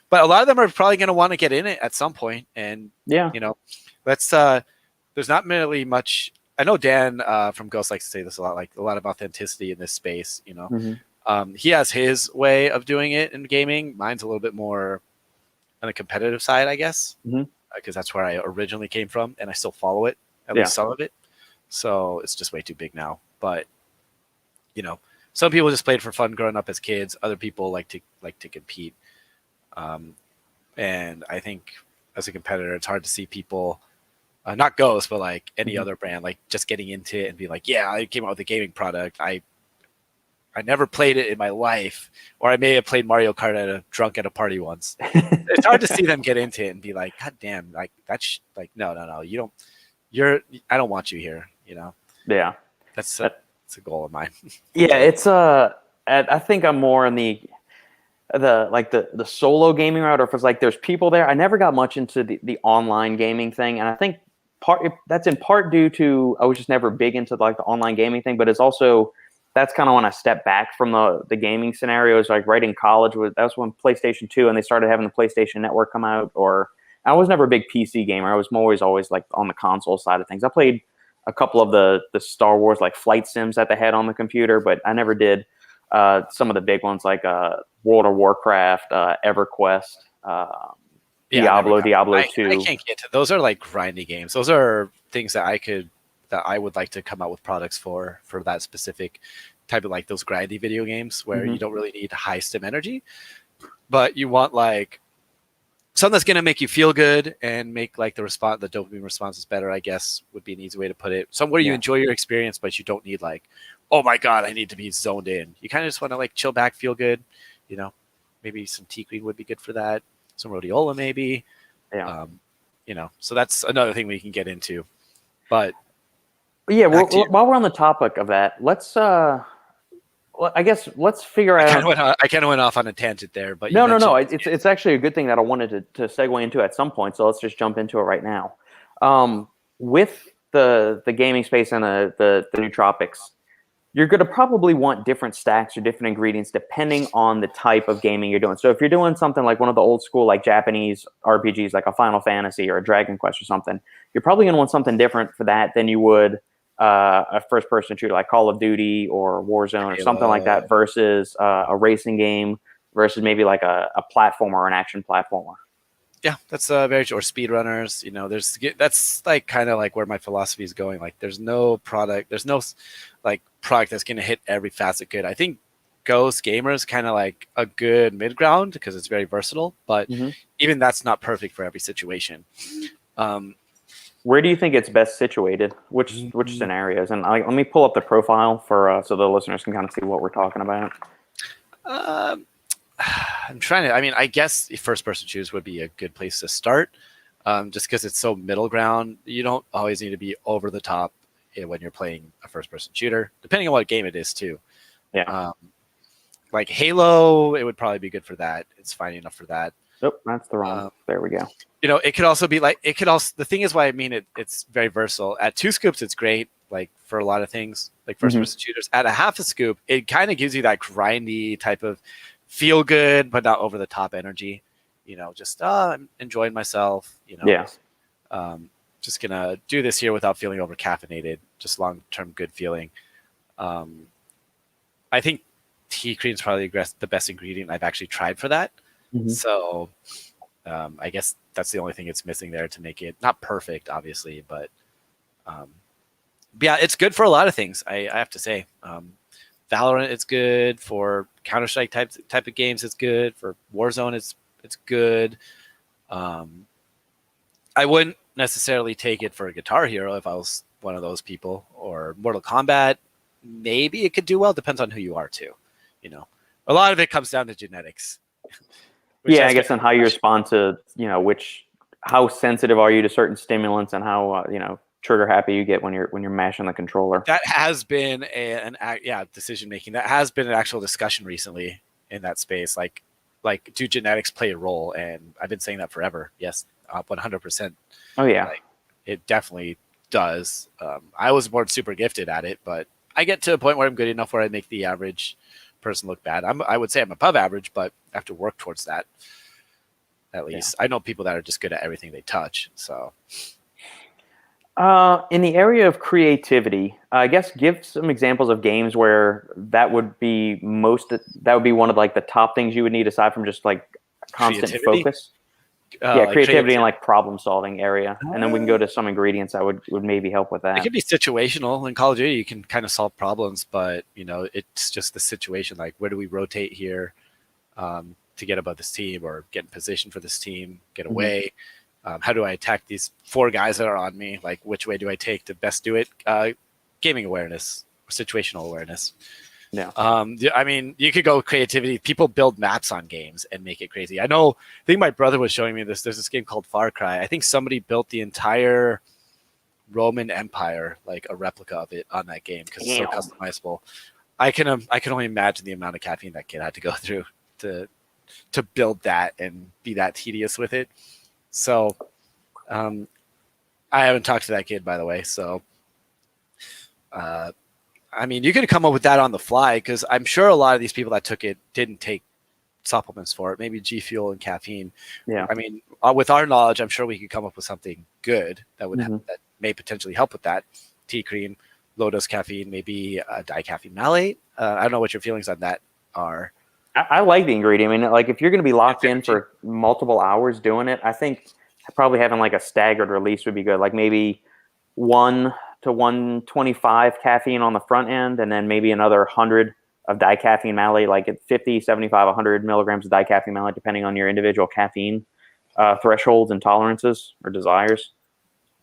But a lot of them are probably going to want to get in it at some point. And, let's there's not really much. I know Dan from Ghost likes to say this a lot, a lot of authenticity in this space, He has his way of doing it in gaming. Mine's a little bit more on the competitive side, I guess. Because that's where I originally came from, and I still follow it, at least some of it. So it's just way too big now. But some people just played for fun growing up as kids. Other people like to compete. And I think as a competitor, it's hard to see people, not Ghost, but any other brand, just getting into it and be like, yeah, I came out with a gaming product. I never played it in my life, or I may have played Mario Kart drunk at a party once. It's hard to see them get into it and be like, God damn, that's no, you don't. I don't want you here. Yeah, that's a goal of mine. Yeah, it's I think I'm more in the solo gaming route, or if it's there's people there. I never got much into the online gaming thing, and I think that's in part due to I was just never big into like the online gaming thing, but it's also that's kind of when I stepped back from the gaming scenarios. Like right in college was when PlayStation 2 and they started having the PlayStation Network come out. Or I was never a big PC gamer. I was always like on the console side of things. I played a couple of the Star Wars like flight sims that they had on the computer, but I never did some of the big ones like World of Warcraft, EverQuest, Diablo 2. I can't get to those. Are like grindy games. Those are things that I would like to come out with products for that specific type of like those grindy video games where you don't really need high stim energy, but you want like something that's going to make you feel good and make like the dopamine response is better, I guess would be an easy way to put it. Somewhere you enjoy your experience, but you don't need like, oh my God, I need to be zoned in. You kind of just want to like chill back, feel good. You know, maybe some tea green would be good for that. Some rhodiola maybe. Yeah. You know, so that's another thing we can get into. But yeah, while we're on the topic of that, let's I guess let's figure out. I kind of went off on a tangent there, but no. It's actually a good thing that I wanted to segue into at some point. So let's just jump into it right now. With the gaming space and the nootropics, you're going to probably want different stacks or different ingredients depending on the type of gaming you're doing. So if you're doing something like one of the old school like Japanese RPGs, like a Final Fantasy or a Dragon Quest or something, you're probably going to want something different for that than you would a first-person shooter like Call of Duty or Warzone or something like that versus a racing game versus maybe like a platformer or an action platformer. Yeah, that's very true. Or speedrunners, you know, that's like kind of like where my philosophy is going. Like there's no product that's going to hit every facet good. I think Ghost Gamer is kind of like a good mid-ground because it's very versatile, but even that's not perfect for every situation. Where do you think it's best situated? Which scenarios? And let me pull up the profile for so the listeners can kind of see what we're talking about. I'm trying to. I mean, I guess first-person shooters would be a good place to start, just because it's so middle ground. You don't always need to be over the top when you're playing a first-person shooter, depending on what game it is too. Yeah. Like Halo, it would probably be good for that. It's fine enough for that. Oh, that's the wrong. There we go. You know, it could also be like the thing is why I mean it's very versatile. At 2 scoops, it's great, like for a lot of things, like first-person shooters. At a half a scoop, it kind of gives you that grindy type of feel good, but not over the top energy. You know, just I'm enjoying myself. You know, just gonna do this here without feeling over caffeinated. Just long-term good feeling. I think tea cream is probably the best ingredient I've actually tried for that. So I guess that's the only thing it's missing there to make it not perfect, obviously, but yeah, it's good for a lot of things. I have to say, Valorant, it's good for Counter-Strike type of games. It's good for Warzone. It's good. I wouldn't necessarily take it for a Guitar Hero if I was one of those people, or Mortal Kombat. Maybe it could do well. Depends on who you are too. You know, a lot of it comes down to genetics. Yeah, I guess, and how you respond to, you know, how sensitive are you to certain stimulants, and how you know, trigger happy you get when you're mashing the controller. That has been decision making. That has been an actual discussion recently in that space. Like do genetics play a role? And I've been saying that forever. Yes, 100%. Oh yeah, like, it definitely does. I was born super gifted at it, but I get to a point where I'm good enough where I make the average person look bad. I would say I'm above average, but I have to work towards that. At least I know people that are just good at everything they touch. So, in the area of creativity, I guess give some examples of games where that would be one of like the top things you would need aside from just like constant focus. Creativity and like problem solving area, and then we can go to some ingredients that would maybe help with that. It could be situational. In Call of Duty, you can kind of solve problems, but you know, it's just the situation. Like, where do we rotate here to get above this team, or get in position for this team, get away? How do I attack these 4 guys that are on me? Like, which way do I take to best do it? Gaming awareness, situational awareness. Yeah. I mean, you could go creativity. People build maps on games and make it crazy. I think my brother was showing me this. There's this game called Far Cry. I think somebody built the entire Roman Empire, like a replica of it, on that game because it's so customizable. I can only imagine the amount of caffeine that kid had to go through to build that and be that tedious with it. So, I haven't talked to that kid, by the way. So, I mean, you could come up with that on the fly because I'm sure a lot of these people that took it didn't take supplements for it. Maybe G Fuel and caffeine. Yeah. I mean, with our knowledge, I'm sure we could come up with something good that would that may potentially help with that. Tea cream, low dose caffeine, maybe a dicaffeine malate. I don't know what your feelings on that are. I like the ingredient. I mean, like if you're going to be locked in for multiple hours doing it, I think probably having like a staggered release would be good. Like maybe 1 to 125 caffeine on the front end, and then maybe another 100 of dicaffeine malate, like at 50, 75, 100 milligrams of dicaffeine malate, depending on your individual caffeine thresholds and tolerances or desires.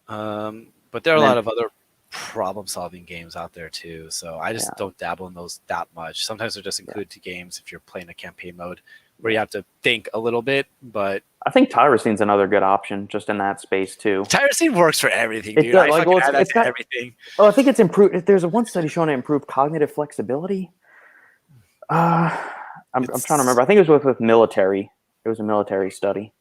But there are a lot of other problem-solving games out there too, so I just don't dabble in those that much. Sometimes they're just included to games if you're playing a campaign mode where you have to think a little bit. But I think tyrosine's another good option just in that space too. Tyrosine works for everything, dude. It's got everything. Oh, I think it's improved. There's one study showing it improved cognitive flexibility. I'm trying to remember. I think it was with military. It was a military study.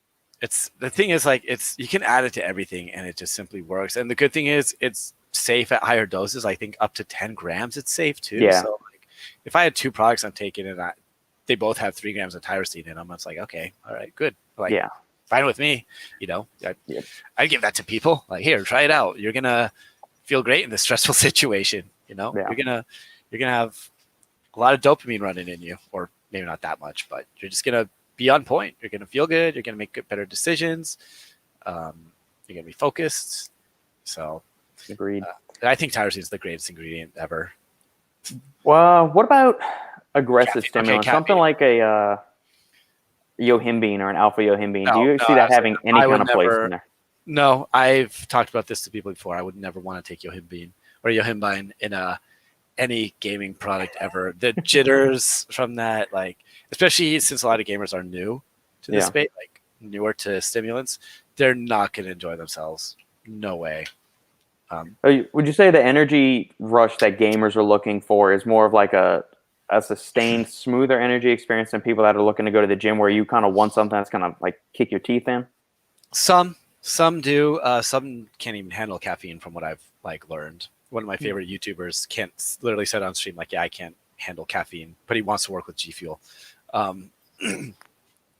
It's the thing is like you can add it to everything and it just simply works. And the good thing is it's safe at higher doses. I think up to 10 grams it's safe too. Yeah. So like, if I had 2 products I'm taking and they both have 3 grams of tyrosine in them, it's like, okay, all right, good. Like, fine with me. You know, I'd give that to people. Like, here, try it out. You're gonna feel great in this stressful situation. You know, you're gonna have a lot of dopamine running in you, or maybe not that much, but you're just gonna be on point. You're gonna feel good. You're gonna make better decisions. You're gonna be focused. So, agreed. I think tyrosine is the greatest ingredient ever. Well, what about aggressive stimulant? Something like a yohimbine or an alpha yohimbine. Do you see that having any kind of place in there? No, I've talked about this to people before. I would never want to take yohimbine in any gaming product ever. The jitters from that, like, especially since a lot of gamers are new to this space, like newer to stimulants, they're not going to enjoy themselves. No way. Would you say the energy rush that gamers are looking for is more of like a sustained, smoother energy experience than people that are looking to go to the gym, where you kind of want something that's going to like kick your teeth in? Some do. Some can't even handle caffeine, from what I've like learned. One of my favorite YouTubers can't literally said on stream like, I can't handle caffeine, but he wants to work with G Fuel. Everything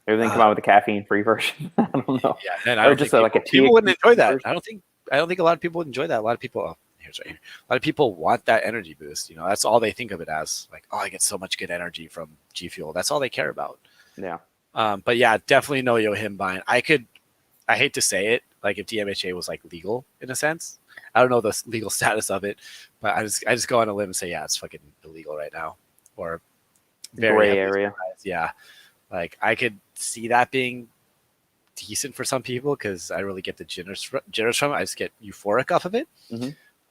come out with the caffeine-free version. I don't know. Yeah, and I don't think people wouldn't enjoy that. Version. I don't think a lot of people would enjoy that. A lot of people, a lot of people want that energy boost. You know, that's all they think of it as. Like, oh, I get so much good energy from G Fuel. That's all they care about. Yeah. But yeah, definitely no yohimbine. I hate to say it, like if DMHA was like legal in a sense. I don't know the legal status of it, but I just go on a limb and say, yeah, it's fucking illegal right now, or very gray area. Yeah, like I could see that being decent for some people because I really get the jitters from it. I just get euphoric off of it.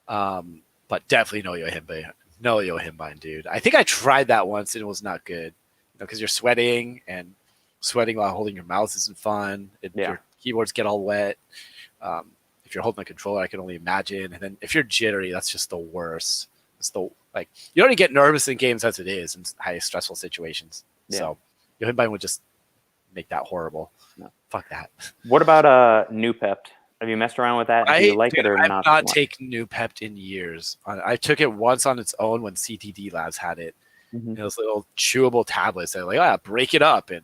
But definitely no yohimbine, dude. I think I tried that once and it was not good. You know, because you're sweating while holding your mouse isn't fun. Your keyboards get all wet. If you're holding a controller, I can only imagine. And then if you're jittery, that's just the worst. It's you already get nervous in games as it is in high stressful situations. Yeah. So yohimbine would just make that horrible. No. Fuck that. What about Noopept? Have you messed around with that? Do you like it or not? I've not taken Noopept in years. I took it once on its own when CTD Labs had it. Those little chewable tablets. They're like, break it up and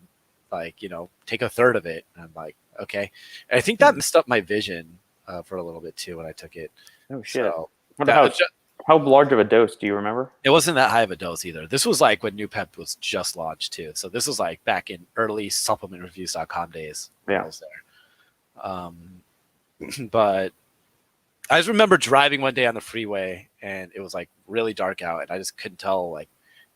take a third of it. And I'm like, okay. And I think that messed up my vision for a little bit too when I took it. Oh shit! So, how large of a dose do you remember? It wasn't that high of a dose either. This was like when Noopept was just launched too. So this was like back in early supplementreviews.com days when I was there. But I just remember driving one day on the freeway and it was like really dark out and I just couldn't tell like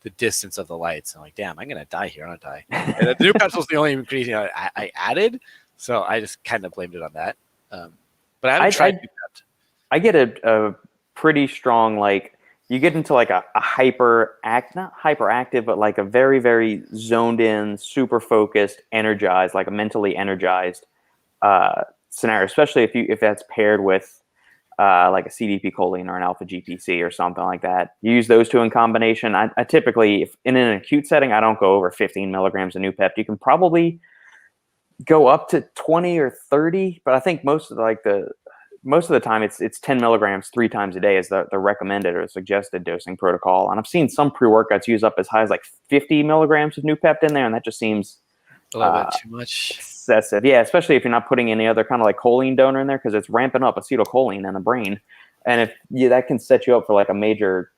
the distance of the lights. I'm like, damn, I'm gonna die here, aren't I? And the Noopept was the only ingredient I added, so I just kind of blamed it on that. But I haven't tried Noopept. I get a pretty strong, like, you get into like a not hyperactive, but like a very, very zoned in, super focused, energized, like a mentally energized scenario, especially if that's paired with like a CDP choline or an alpha GPC or something like that. You use those two in combination. I typically, if in an acute setting, I don't go over 15 milligrams of Noopept. You can probably go up to 20 or 30, but I think most of the most of the time it's 10 milligrams 3 times a day is the recommended or suggested dosing protocol. And I've seen some pre-workouts use up as high as like 50 milligrams of Noopept in there, and that just seems a little bit too much. Excessive. Yeah, especially if you're not putting any other kind of like choline donor in there, because it's ramping up acetylcholine in the brain. And if that can set you up for like a major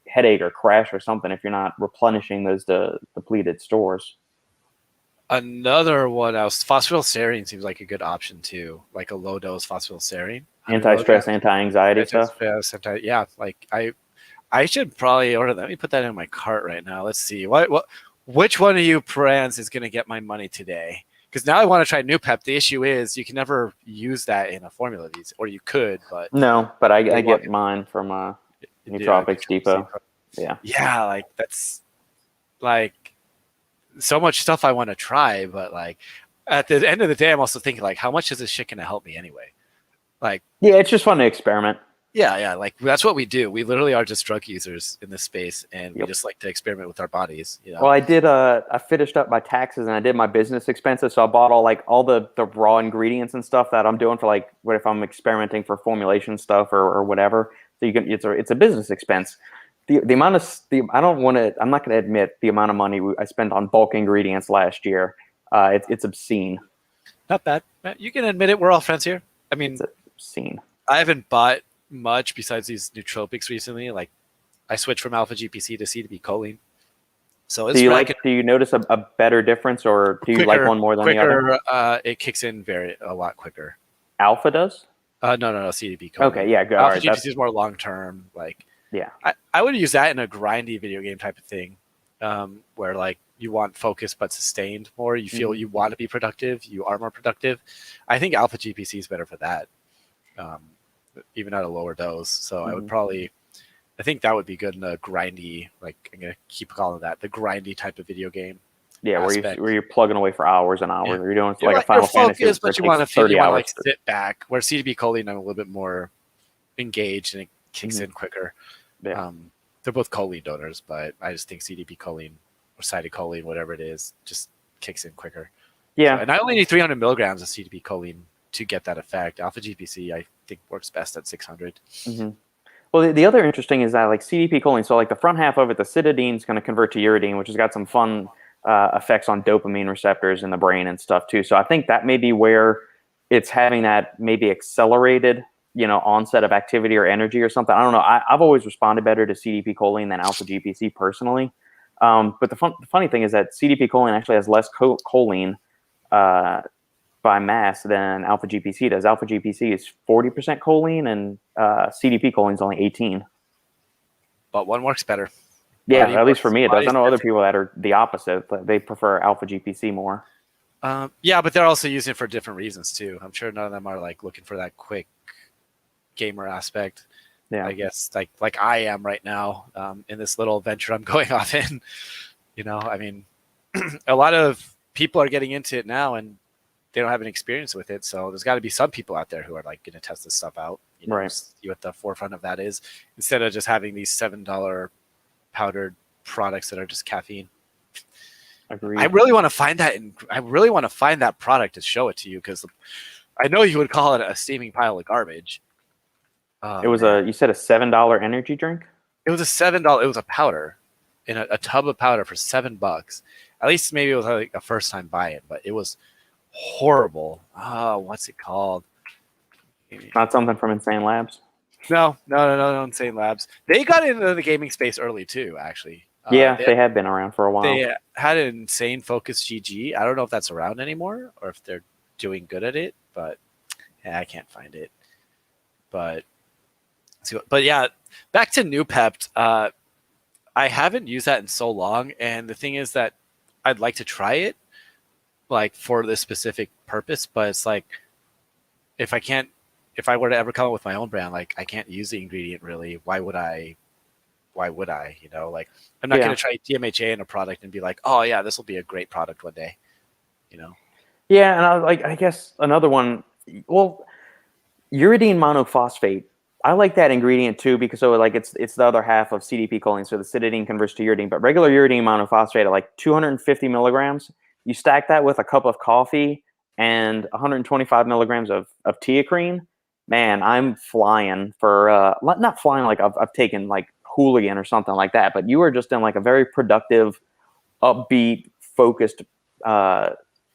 headache or crash or something if you're not replenishing those depleted stores. Another one else, phosphorylserine seems like a good option too, like a low dose phosphorylserine. Anti-stress, anti-anxiety stuff. Yeah, like I should probably order that. Let me put that in my cart right now. Let's see which one of you brands is going to get my money today? Because now I want to try Noopept. The issue is you can never use that in a formula these, or you could, but no. But I get mine from Nootropics Depot. Yeah. Yeah, like that's like so much stuff I want to try, but like at the end of the day, I'm also thinking like, how much is this shit going to help me anyway? Like, yeah, it's just fun to experiment. Yeah, like that's what we do. We literally are just drug users in this space, and we just like to experiment with our bodies. You know? Well, I finished up my taxes and I did my business expenses, so I bought all the raw ingredients and stuff that I'm doing for like what if I'm experimenting for formulation stuff or whatever. So it's a business expense. I'm not going to admit the amount of money I spent on bulk ingredients last year. It's obscene. Not bad. You can admit it. We're all friends here. I mean, it's obscene. I haven't bought much besides these nootropics recently. Like I switched from alpha GPC to CDP choline. So it's do you notice a better difference, or do you like one more than the other? It kicks in a lot quicker. Alpha does? No, CDP choline. Okay, yeah, good. Alpha GPC is more long term. Like yeah, I would use that in a grindy video game type of thing, where like you want focus but sustained more. You feel you want to be productive. You are more productive. I think alpha GPC is better for that. Even at a lower dose. So I would I think that would be good in a grindy, like I'm going to keep calling that the grindy type of video game. Yeah, where you're plugging away for hours and hours. Yeah. Or you're doing like a Final Fantasy. But you want to like sit back. Where CDB choline, I'm a little bit more engaged and it kicks in quicker. Yeah. They're both choline donors, but I just think CDB choline or cytocholine, whatever it is, just kicks in quicker. Yeah. So, and I only need 300 milligrams of CDB choline to get that effect. Alpha GPC, I think, works best at 600. Well, the other interesting is that like CDP choline, so like the front half of it, the cytidine is going to convert to uridine, which has got some fun effects on dopamine receptors in the brain and stuff too. So I think that may be where it's having that maybe accelerated, onset of activity or energy or something. I don't know. I've always responded better to CDP choline than alpha GPC personally. But the funny thing is that CDP choline actually has less choline by mass than alpha GPC does. Alpha GPC is 40% choline and CDP choline is only 18. But one works better. Yeah, at least for me it does. I know other people that are the opposite. They prefer alpha GPC more. Yeah, but they're also using it for different reasons too. I'm sure none of them are like looking for that quick gamer aspect. Yeah, I guess like I am right now in this little venture I'm going off in. I mean, a lot of people are getting into it now and they don't have an experience with it. So there's got to be some people out there who are like going to test this stuff out. Right. See what the forefront of that is instead of just having these $7 powdered products that are just caffeine. Agreed. I really want to find that product to show it to you because I know you would call it a steaming pile of garbage. It was you said a $7 energy drink? It was a $7. It was a powder in a tub of powder for $7. At least maybe it was like a first time buy-in, but it was horrible. Oh, what's it called? Not something from Insane Labs? No, Insane Labs. They got into the gaming space early too, actually. Yeah, they had been around for a while. They had an Insane Focus GG. I don't know if that's around anymore or if they're doing good at it, but yeah, I can't find it. But yeah, back to Noopept. I haven't used that in so long, and the thing is that I'd like to try it, like for this specific purpose. But it's like, if I were to ever come up with my own brand, like I can't use the ingredient really. Why would I? Like I'm not going to try DMHA in a product and be like, oh yeah, this will be a great product one day. Yeah, and I guess another one. Well, uridine monophosphate. I like that ingredient too because it's the other half of CDP choline. So the cytidine converts to uridine, but regular uridine monophosphate at like 250 milligrams. You stack that with a cup of coffee and 125 milligrams of teacrine, man, I'm flying for not flying like I've taken like hooligan or something like that, but you are just in like a very productive, upbeat, focused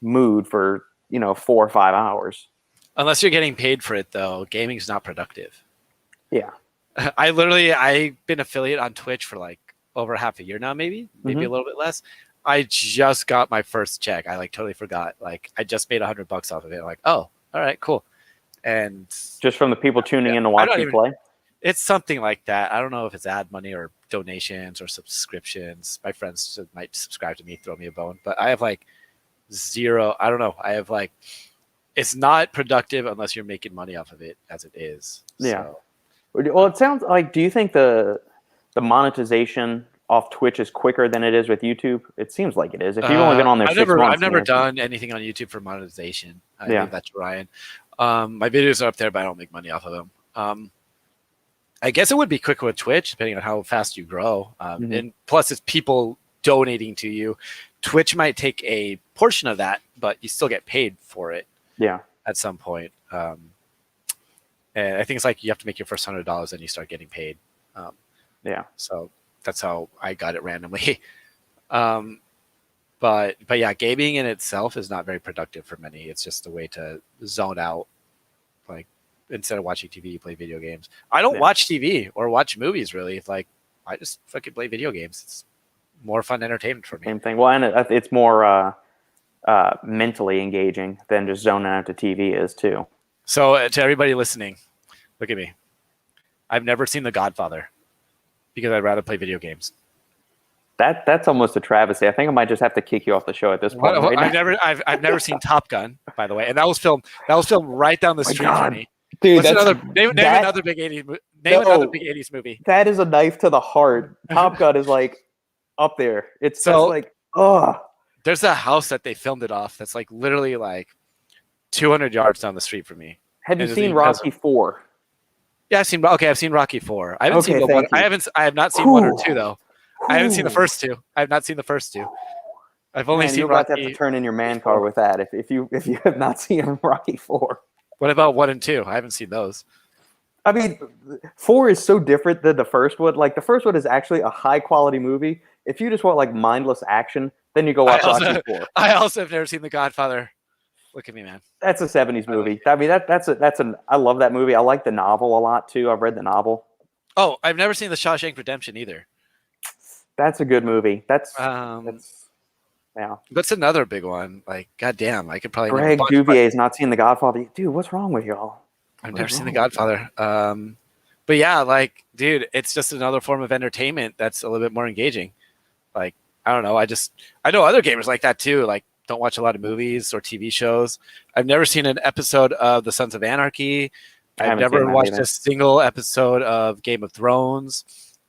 mood for 4 or 5 hours. Unless you're getting paid for it, though, gaming's not productive. Yeah. I've been affiliate on Twitch for like over half a year now, maybe a little bit less. I just got my first check. I like totally forgot. Like I just made $100 off of it. I'm like, oh, all right, cool. And just from the people tuning in to watch you play? It's something like that. I don't know if it's ad money or donations or subscriptions. My friends might subscribe to me, throw me a bone, but I have like zero. I don't know. I have like, it's not productive unless you're making money off of it as it is. Yeah. So. Well, it sounds like, do you think the monetization off Twitch is quicker than it is with YouTube? It seems like it is. If you've only been on there 6 months. I've never done anything on YouTube for monetization. I leave that to Ryan. My videos are up there, but I don't make money off of them. I guess it would be quicker with Twitch, depending on how fast you grow. And plus, it's people donating to you. Twitch might take a portion of that, but you still get paid for it. Yeah. At some point. And I think it's like you have to make your first $100 and you start getting paid. Yeah. So that's how I got it randomly. But yeah, gaming in itself is not very productive for many. It's just a way to zone out. Like instead of watching TV, you play video games. I don't watch TV or watch movies really. Like I just fucking play video games. It's more fun entertainment for me. Same thing. Well, and it's more mentally engaging than just zoning out to TV is too. So to everybody listening, look at me. I've never seen The Godfather because I'd rather play video games. That's almost a travesty. I think I might just have to kick you off the show at this point. I've never seen Top Gun, by the way, and that was filmed right down the street from me. Dude, name another big 80s movie. That is a knife to the heart. Top Gun is like up there. It's so, just like, oh. There's a house that they filmed it off that's like literally like 200 yards down the street from me. Have you seen Rocky 4? Yeah, I've seen Rocky 4. I haven't seen the one. I have not seen 1 or 2 though. I haven't seen the first 2. I have not seen the first 2. I've only seen Rocky. You're about to have to turn in your man card with that if you have not seen Rocky 4. What about 1 and 2? I haven't seen those. I mean, 4 is so different than the first one. Like the first one is actually a high quality movie. If you just want like mindless action, then you go watch Rocky 4. I also have never seen The Godfather. Look at me, man. That's a 70s movie. I mean, I love that movie. I like the novel a lot too. I've read the novel. Oh, I've never seen The Shawshank Redemption either. That's a good movie. That's another big one. Like, goddamn, I could probably. Greg Duvier's not seen The Godfather. Dude, what's wrong with y'all? I've never seen The Godfather. But yeah, like, dude, it's just another form of entertainment that's a little bit more engaging. Like, I don't know. I know other gamers like that too. Like, don't watch a lot of movies or TV shows. I've never seen an episode of The Sons of Anarchy. I've never watched a single episode of Game of Thrones.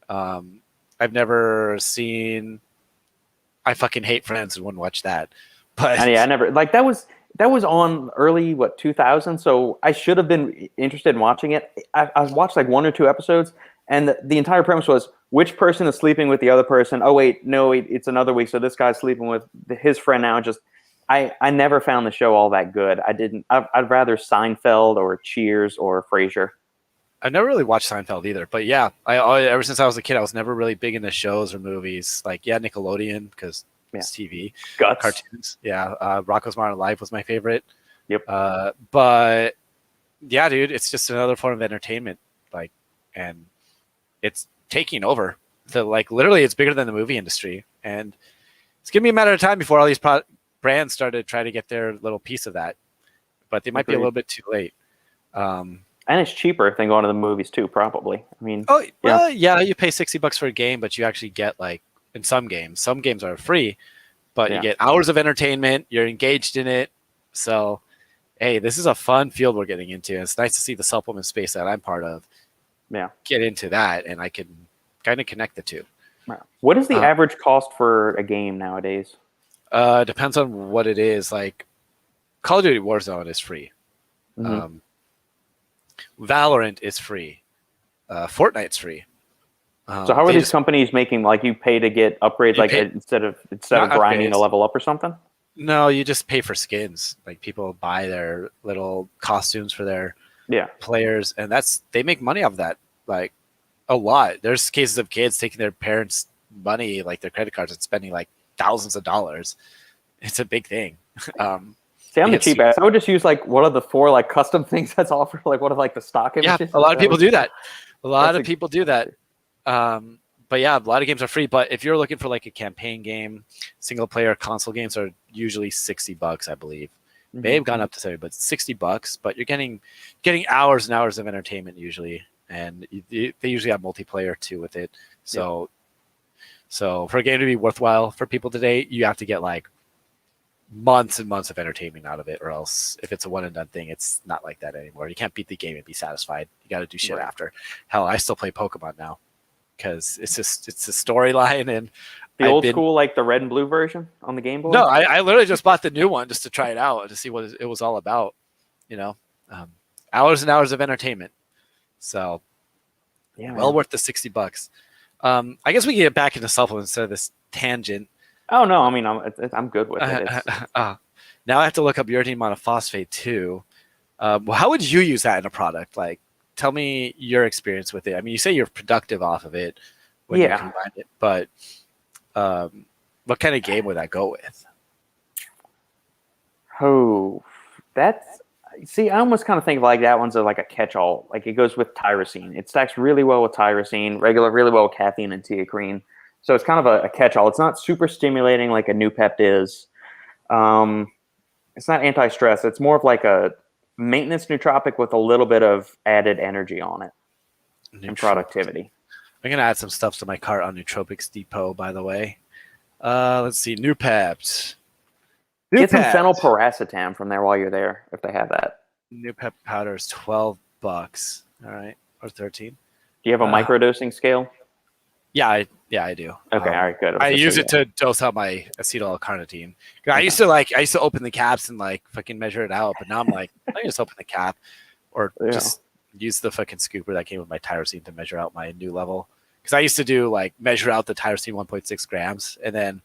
I've never seen. I fucking hate Friends and wouldn't watch that. But I never like that was on early 2000. So I should have been interested in watching it. I watched like 1 or 2 episodes, and the entire premise was which person is sleeping with the other person. Oh wait, no, it's another week. So this guy's sleeping with his friend now. Just I never found the show all that good. I'd rather Seinfeld or Cheers or Frasier. I've never really watched Seinfeld either, but yeah, ever since I was a kid, I was never really big into shows or movies. Like, Nickelodeon because it's TV, Guts. Cartoons. Yeah, Rocko's Modern Life was my favorite. Yep. But yeah, dude, it's just another form of entertainment. Like, and it's taking over. So, like, literally, it's bigger than the movie industry, and it's gonna be a matter of time before all these brands start to try to get their little piece of that. But they might be a little bit too late. And it's cheaper than going to the movies too, probably. I mean, yeah, you pay $60 for a game, but you actually get like in some games are free, but you get hours of entertainment. You're engaged in it. So, hey, this is a fun field we're getting into. It's nice to see the supplement space that I'm part of. Yeah, get into that, and I can kind of connect the two. What is the average cost for a game nowadays? Depends on what it is. Like Call of Duty Warzone is free. Mm-hmm. Valorant is free. Fortnite's free. So how are these companies making, like, you pay to get upgrades, like instead of grinding a level up or something? No, you just pay for skins. Like, people buy their little costumes for their players, and they make money off that, like a lot. There's cases of kids taking their parents' money, like their credit cards, and spending like thousands of dollars. It's a big thing. See, I'm the cheap ass. I would just use like one of the 4 like custom things that's offered, like one of like the stock images. Yeah, a lot of people do that. A lot of people do that. But yeah, a lot of games are free. But if you're looking for like a campaign game, single player console games are usually $60, I believe. They've gone up to 70, but $60. But you're getting hours and hours of entertainment usually, and they usually have multiplayer too with it. So for a game to be worthwhile for people today, you have to get like months and months of entertainment out of it, or else if it's a one and done thing, it's not like that anymore. You can't beat the game and be satisfied. You got to do shit after. Hell, I still play Pokemon now because it's a storyline, and the old school, like the red and blue version on the Game Boy. No, I literally just bought the new one just to try it out to see what it was all about. Hours and hours of entertainment. So well worth the $60. I guess we can get back into supplements instead of this tangent. Oh no, I mean I'm good with it. Now I have to look up uridyl monophosphate too. How would you use that in a product? Like, tell me your experience with it. I mean, you say you're productive off of it when you combine it, but what kind of game would that go with? Oh, see, I almost kind of think of like that one's like a catch-all. Like it goes with tyrosine. It stacks really well with tyrosine, really well with caffeine and teacrine. So it's kind of a catch-all. It's not super stimulating like a Noopept is. It's not anti-stress. It's more of like a maintenance nootropic with a little bit of added energy on it and productivity. I'm going to add some stuff to my cart on Nootropics Depot, by the way. Let's see. Noopept. Get some phenylpiracetam from there while you're there, if they have that. Noopept powder is $12. All right. Or 13. Do you have a microdosing scale? Yeah, I do. Okay, all right, good. I use it to dose out my acetyl-L-carnitine. I used to open the caps and like fucking measure it out, but now I'm like, I just open the cap or just use the fucking scooper that came with my tyrosine to measure out my new level. Because I used to do like measure out the tyrosine 1.6 grams, and then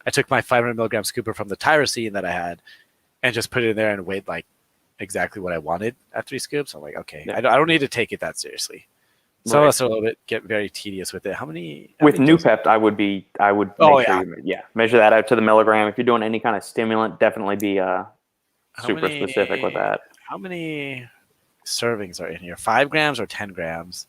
I took my 500 milligram scooper from the tyrosine that I had and just put it in there and weighed like exactly what I wanted at 3 scoops. I'm like, okay, I don't need to take it that seriously. Some of us are a little bit get very tedious with it. How many Noopept? I would measure that out to the milligram. If you're doing any kind of stimulant, definitely be super specific with that. How many servings are in here? 5 grams or 10 grams?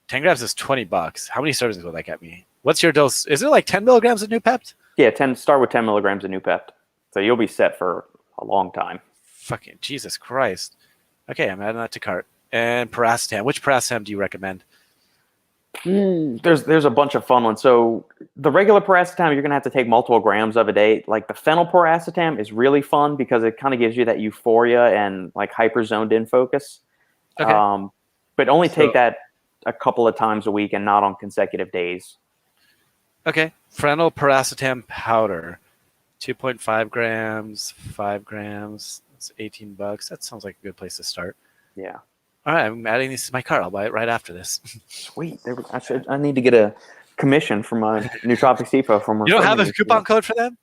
10 grams is $20. How many servings will that get me? What's your dose? Is it like 10 milligrams of Noopept? Yeah, start with 10 milligrams of Noopept. So you'll be set for a long time. Fucking Jesus Christ. Okay, I'm adding that to cart. And piracetam. Which piracetam do you recommend? There's a bunch of fun ones. So the regular piracetam, you're going to have to take multiple grams of a day. Like the phenylpiracetam is really fun because it kind of gives you that euphoria and like hyper zoned in focus. Okay. But only take that a couple of times a week and not on consecutive days. Okay. Phenylpiracetam powder, 2.5 grams, 5 grams. That's $18. That sounds like a good place to start. Yeah. All right, I'm adding these to my cart. I'll buy it right after this. Sweet. I need to get a commission from my Nootropics Depot. You don't have a coupon code for them?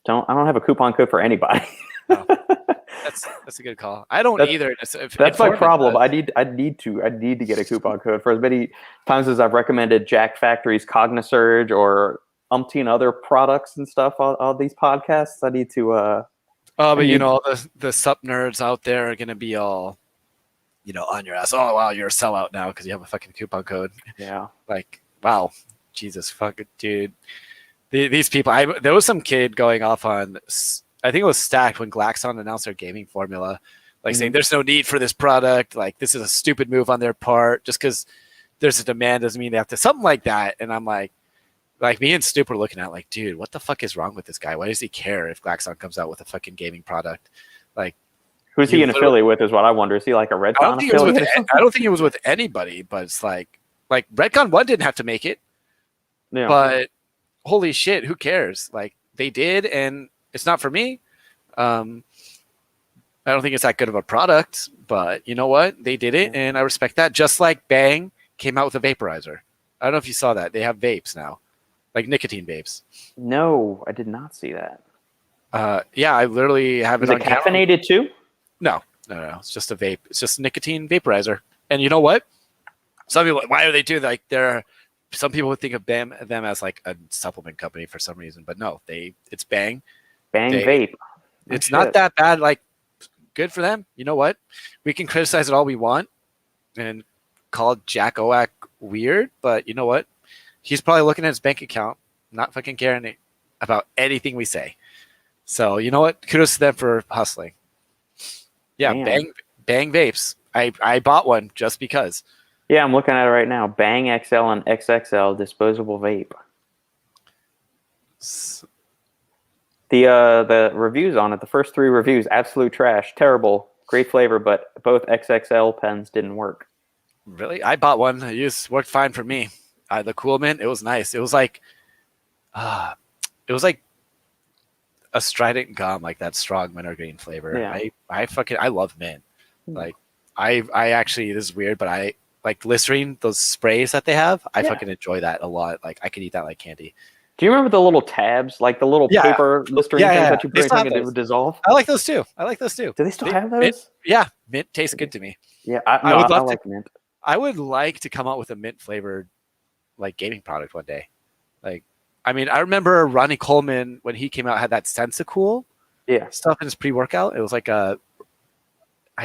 I don't have a coupon code for anybody. Oh, that's a good call. I don't either. That's my problem. I need to get a coupon code for as many times as I've recommended Jack Factory's Cognisurge or umpteen other products and stuff on these podcasts. I need to. The sup nerds out there are gonna be all, on your ass. Oh wow, you're a sellout now because you have a fucking coupon code. Yeah. Like, wow, Jesus fucking dude. These people. There was some kid going off on. I think it was Stacked when Glaxon announced their gaming formula, saying there's no need for this product. Like this is a stupid move on their part. Just because there's a demand doesn't mean they have to. Something like that. And I'm like me and Stoop are looking at like, dude, what the fuck is wrong with this guy? Why does he care if Glaxon comes out with a fucking gaming product? Like, who's he an affiliate with is what I wonder. Is he like a Redcon affiliate? I don't think it was with anybody, but it's like Redcon 1 didn't have to make it. Yeah. But holy shit, who cares? Like they did, and it's not for me. I don't think it's that good of a product, but you know what? They did it, and I respect that. Just like Bang came out with a vaporizer. I don't know if you saw that. They have vapes now, like nicotine vapes. No, I did not see that. Yeah, I literally have it on caffeinated too? No, No. It's just a vape. It's just a nicotine vaporizer. And you know what? Some people, why do they do that? Like some people would think of them as like a supplement company for some reason, but no, it's Bang. Vape. It's not that bad. Like, good for them. You know what? We can criticize it all we want and call Jack Oak weird, but you know what? He's probably looking at his bank account, not fucking caring about anything we say. So you know what? Kudos to them for hustling. Yeah, Bang vapes. I bought one just because. Yeah, I'm looking at it right now. Bang XL and XXL disposable vape. The reviews on it, the first 3 reviews, absolute trash, terrible, great flavor, but both XXL pens didn't work. Really? I bought one. It worked fine for me. The Cool Mint, it was nice. It was like a strident gum, like that strong wintergreen flavor. Yeah. I love mint. Like I actually, this is weird, but I like Listerine, those sprays that they have. I fucking enjoy that a lot. Like I could eat that like candy. Do you remember the little tabs, like the little paper Listerine things that you put in and it would dissolve? I like those too. Do they still have those? Mint tastes good to me. Yeah, I like mint. I would like to come out with a mint flavored like gaming product one day. Like, I mean, I remember Ronnie Coleman when he came out had that Sensicool stuff in his pre-workout. It was like I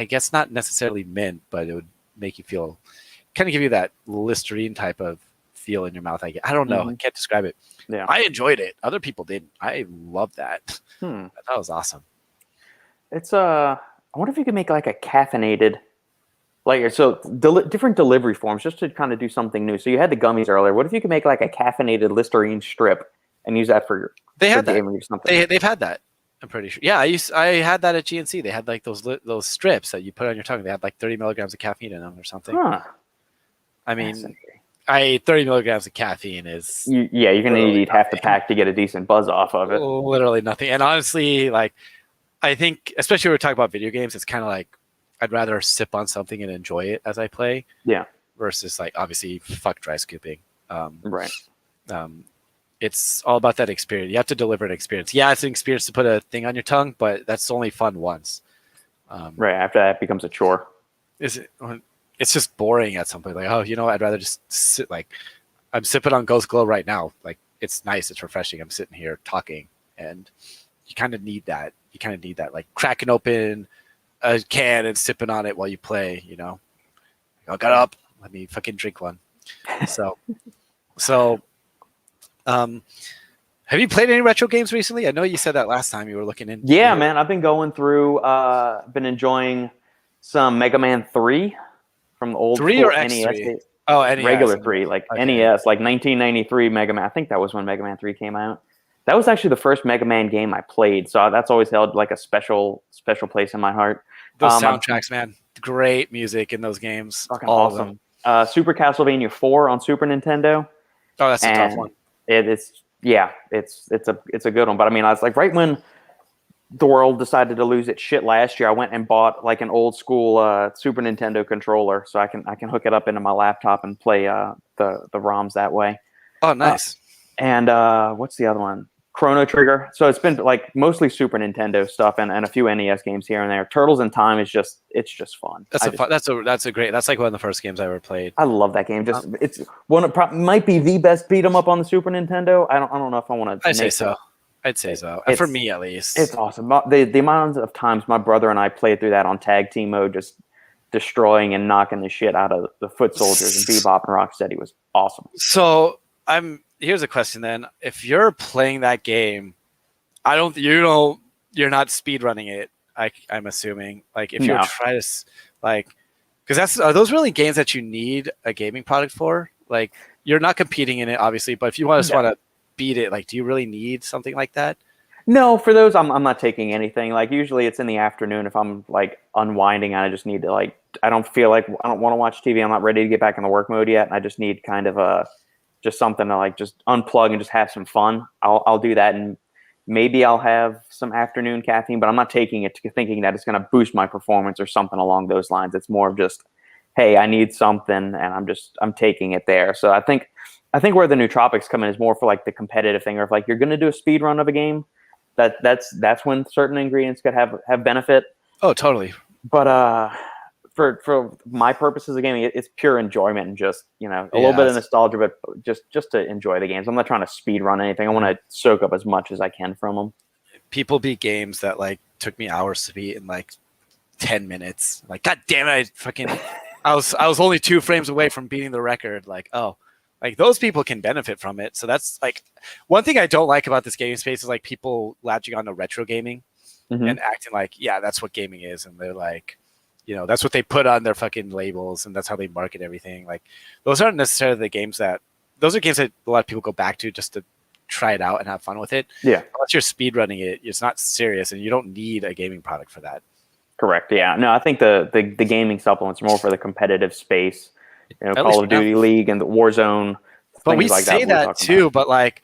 guess not necessarily mint, but it would make you feel, kind of give you that Listerine type of feel in your mouth. I don't know. I can't describe it. Yeah, I enjoyed it. Other people didn't. I loved that. That was awesome. It's I wonder if you could make like a caffeinated, different delivery forms just to kind of do something new. So you had the gummies earlier. What if you could make like a caffeinated Listerine strip and use that for gaming or something? They've had that. I'm pretty sure. Yeah, I had that at GNC. They had like those strips that you put on your tongue. They had like 30 milligrams of caffeine in them or something. I mean, 30 milligrams of caffeine is you're gonna need to eat half the pack to get a decent buzz off of it. Literally nothing. And honestly, like I think, especially when we're talking about video games, it's kind of like I'd rather sip on something and enjoy it as I play. Yeah. Versus like obviously fuck dry scooping. Right. It's all about that experience. You have to deliver an experience. Yeah, it's an experience to put a thing on your tongue, but that's only fun once. Right. After that, it becomes a chore. It's just boring at some point. Like, oh, you know, I'd rather just sit. Like, I'm sipping on Ghost Glow right now. Like, it's nice. It's refreshing. I'm sitting here talking, and you kind of need that. Like cracking open a can and sipping on it while you play. You know, I got up. Let me fucking drink one. So. Have you played any retro games recently? I know you said that last time you were looking in. Yeah, man. I've been going through, been enjoying some Mega Man 3 from the old 3 or NES X3? days. Oh, NES. Regular 3, like NES, like 1993 Mega Man. I think that was when Mega Man 3 came out. That was actually the first Mega Man game I played, so that's always held like a special place in my heart. Those soundtracks, man. Great music in those games. Fucking awesome. Super Castlevania 4 on Super Nintendo. Oh, that's a tough one. It's a good one. But I mean, I was like, right when the world decided to lose its shit last year, I went and bought like an old school Super Nintendo controller, so I can hook it up into my laptop and play the ROMs that way. Oh, nice. And what's the other one? Chrono Trigger. So it's been like mostly Super Nintendo stuff and a few NES games here and there. Turtles in Time is just fun. That's like one of the first games I ever played. I love that game. It's one of might be the best beat 'em up on the Super Nintendo. I don't know if I want to. I'd say so. For me at least. It's awesome. The amount of times my brother and I played through that on tag team mode, just destroying and knocking the shit out of the Foot Soldiers and Bebop and Rocksteady was awesome. So here's a question then. If you're playing that game, you're not speed running it. I'm assuming, like, if you try to, like, because are those really games that you need a gaming product for? Like, you're not competing in it, obviously, but if you want to beat it, like, do you really need something like that? No, for those, I'm not taking anything. Like, usually it's in the afternoon if I'm like unwinding and I just need to I don't want to watch TV. I'm not ready to get back in the work mode yet, and I just need kind of just something to like just unplug and just have some fun. I'll do that, and maybe I'll have some afternoon caffeine, but I'm not taking it thinking that it's going to boost my performance or something along those lines. It's more of just, hey, I need something, and I'm taking it there. So I think where the nootropics come in is more for like the competitive thing, or if like you're going to do a speed run of a game, that's when certain ingredients could have benefit. Oh, totally. But for my purposes of gaming, it's pure enjoyment and just a little bit of Yes. nostalgia, but just to enjoy the games. I'm not trying to speed run anything. I want to soak up as much as I can from them. People beat games that like took me hours to beat in like 10 minutes. Like, God damn it, I was only 2 frames away from beating the record. Like, oh, like those people can benefit from it. So that's like one thing I don't like about this gaming space is like people latching on to retro gaming and acting like, yeah, that's what gaming is. And they're like, that's what they put on their fucking labels and that's how they market everything. Like those aren't necessarily the games those are games that a lot of people go back to just to try it out and have fun with it. Yeah. Unless you're speed running it, it's not serious and you don't need a gaming product for that. Correct. Yeah. No, I think the gaming supplements are more for the competitive space. Call of Duty League and the Warzone. But we like say that too, but like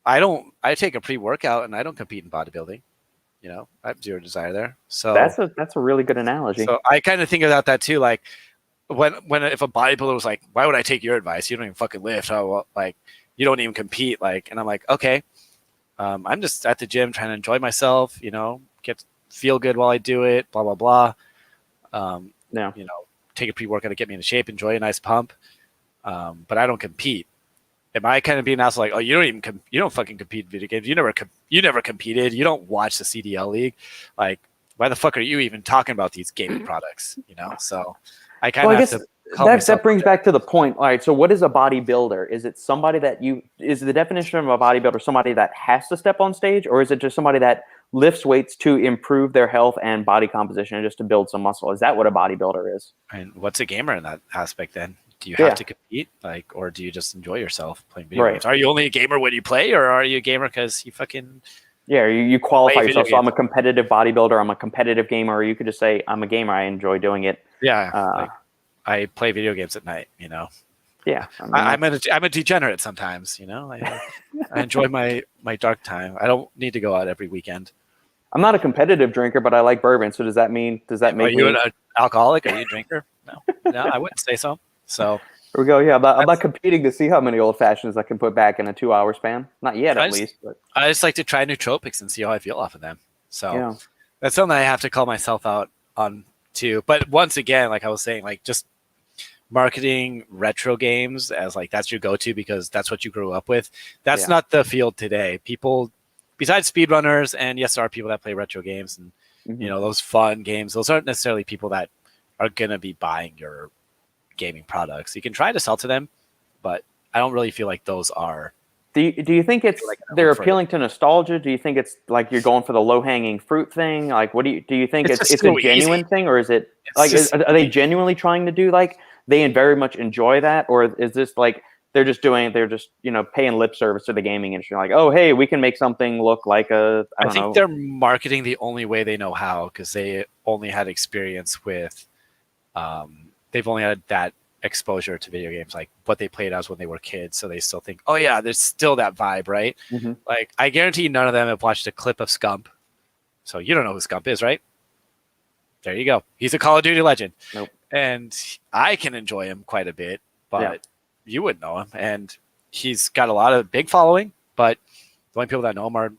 I take a pre-workout and I don't compete in bodybuilding. I have zero desire there. So that's a really good analogy. So I kind of think about that too. Like when if a bodybuilder was like, why would I take your advice? You don't even fucking lift. Oh, well, like you don't even compete. Like, and I'm like, okay, I'm just at the gym trying to enjoy myself, feel good while I do it, blah, blah, blah. Take a pre-workout to get me into shape, enjoy a nice pump. But I don't compete. Am I kind of being asked like, oh, you don't fucking compete in video games. You never competed. You don't watch the CDL league. Like, why the fuck are you even talking about these gaming products? So I kind of have to. That brings back to the point. All right. So what is a bodybuilder? Is it somebody is the definition of a bodybuilder somebody that has to step on stage, or is it just somebody that lifts weights to improve their health and body composition and just to build some muscle? Is that what a bodybuilder is? And what's a gamer in that aspect then? Do you have to compete, or do you just enjoy yourself playing video games? Are you only a gamer when you play, or are you a gamer because you fucking... Yeah, you qualify yourself. So I'm a competitive bodybuilder. I'm a competitive gamer. Or you could just say, I'm a gamer. I enjoy doing it. Yeah, I play video games at night, Yeah. I'm a degenerate sometimes, I enjoy my dark time. I don't need to go out every weekend. I'm not a competitive drinker, but I like bourbon. So does that make Are you an alcoholic? Are you a drinker? No, I wouldn't say so. So there we go. Yeah, I'm not competing to see how many old fashions I can put back in a 2-hour span. Not yet, at least. But I just like to try nootropics and see how I feel off of them. So that's something I have to call myself out on too. But once again, like I was saying, like just marketing retro games as like that's your go-to because that's what you grew up with. That's not the field today. People, besides speedrunners, and yes, there are people that play retro games and those fun games. Those aren't necessarily people that are gonna be buying your gaming products. You can try to sell to them, but I don't really feel like those are. Do you think it's they're appealing to nostalgia? Do you think it's like you're going for the low hanging fruit thing? Like, what do you think it's a genuine thing, or is it like are they genuinely trying to do like they very much enjoy that, or is this like they're just paying lip service to the gaming industry? Like, oh hey, we can make something look like I think they're marketing the only way they know how because they only had experience with. They've only had that exposure to video games, like what they played as when they were kids. So they still think, oh yeah, there's still that vibe, right? Like I guarantee none of them have watched a clip of Scump. So you don't know who Scump is, right? There you go. He's a Call of Duty legend. Nope. And I can enjoy him quite a bit, but you wouldn't know him. And he's got a lot of big following, but the only people that know him are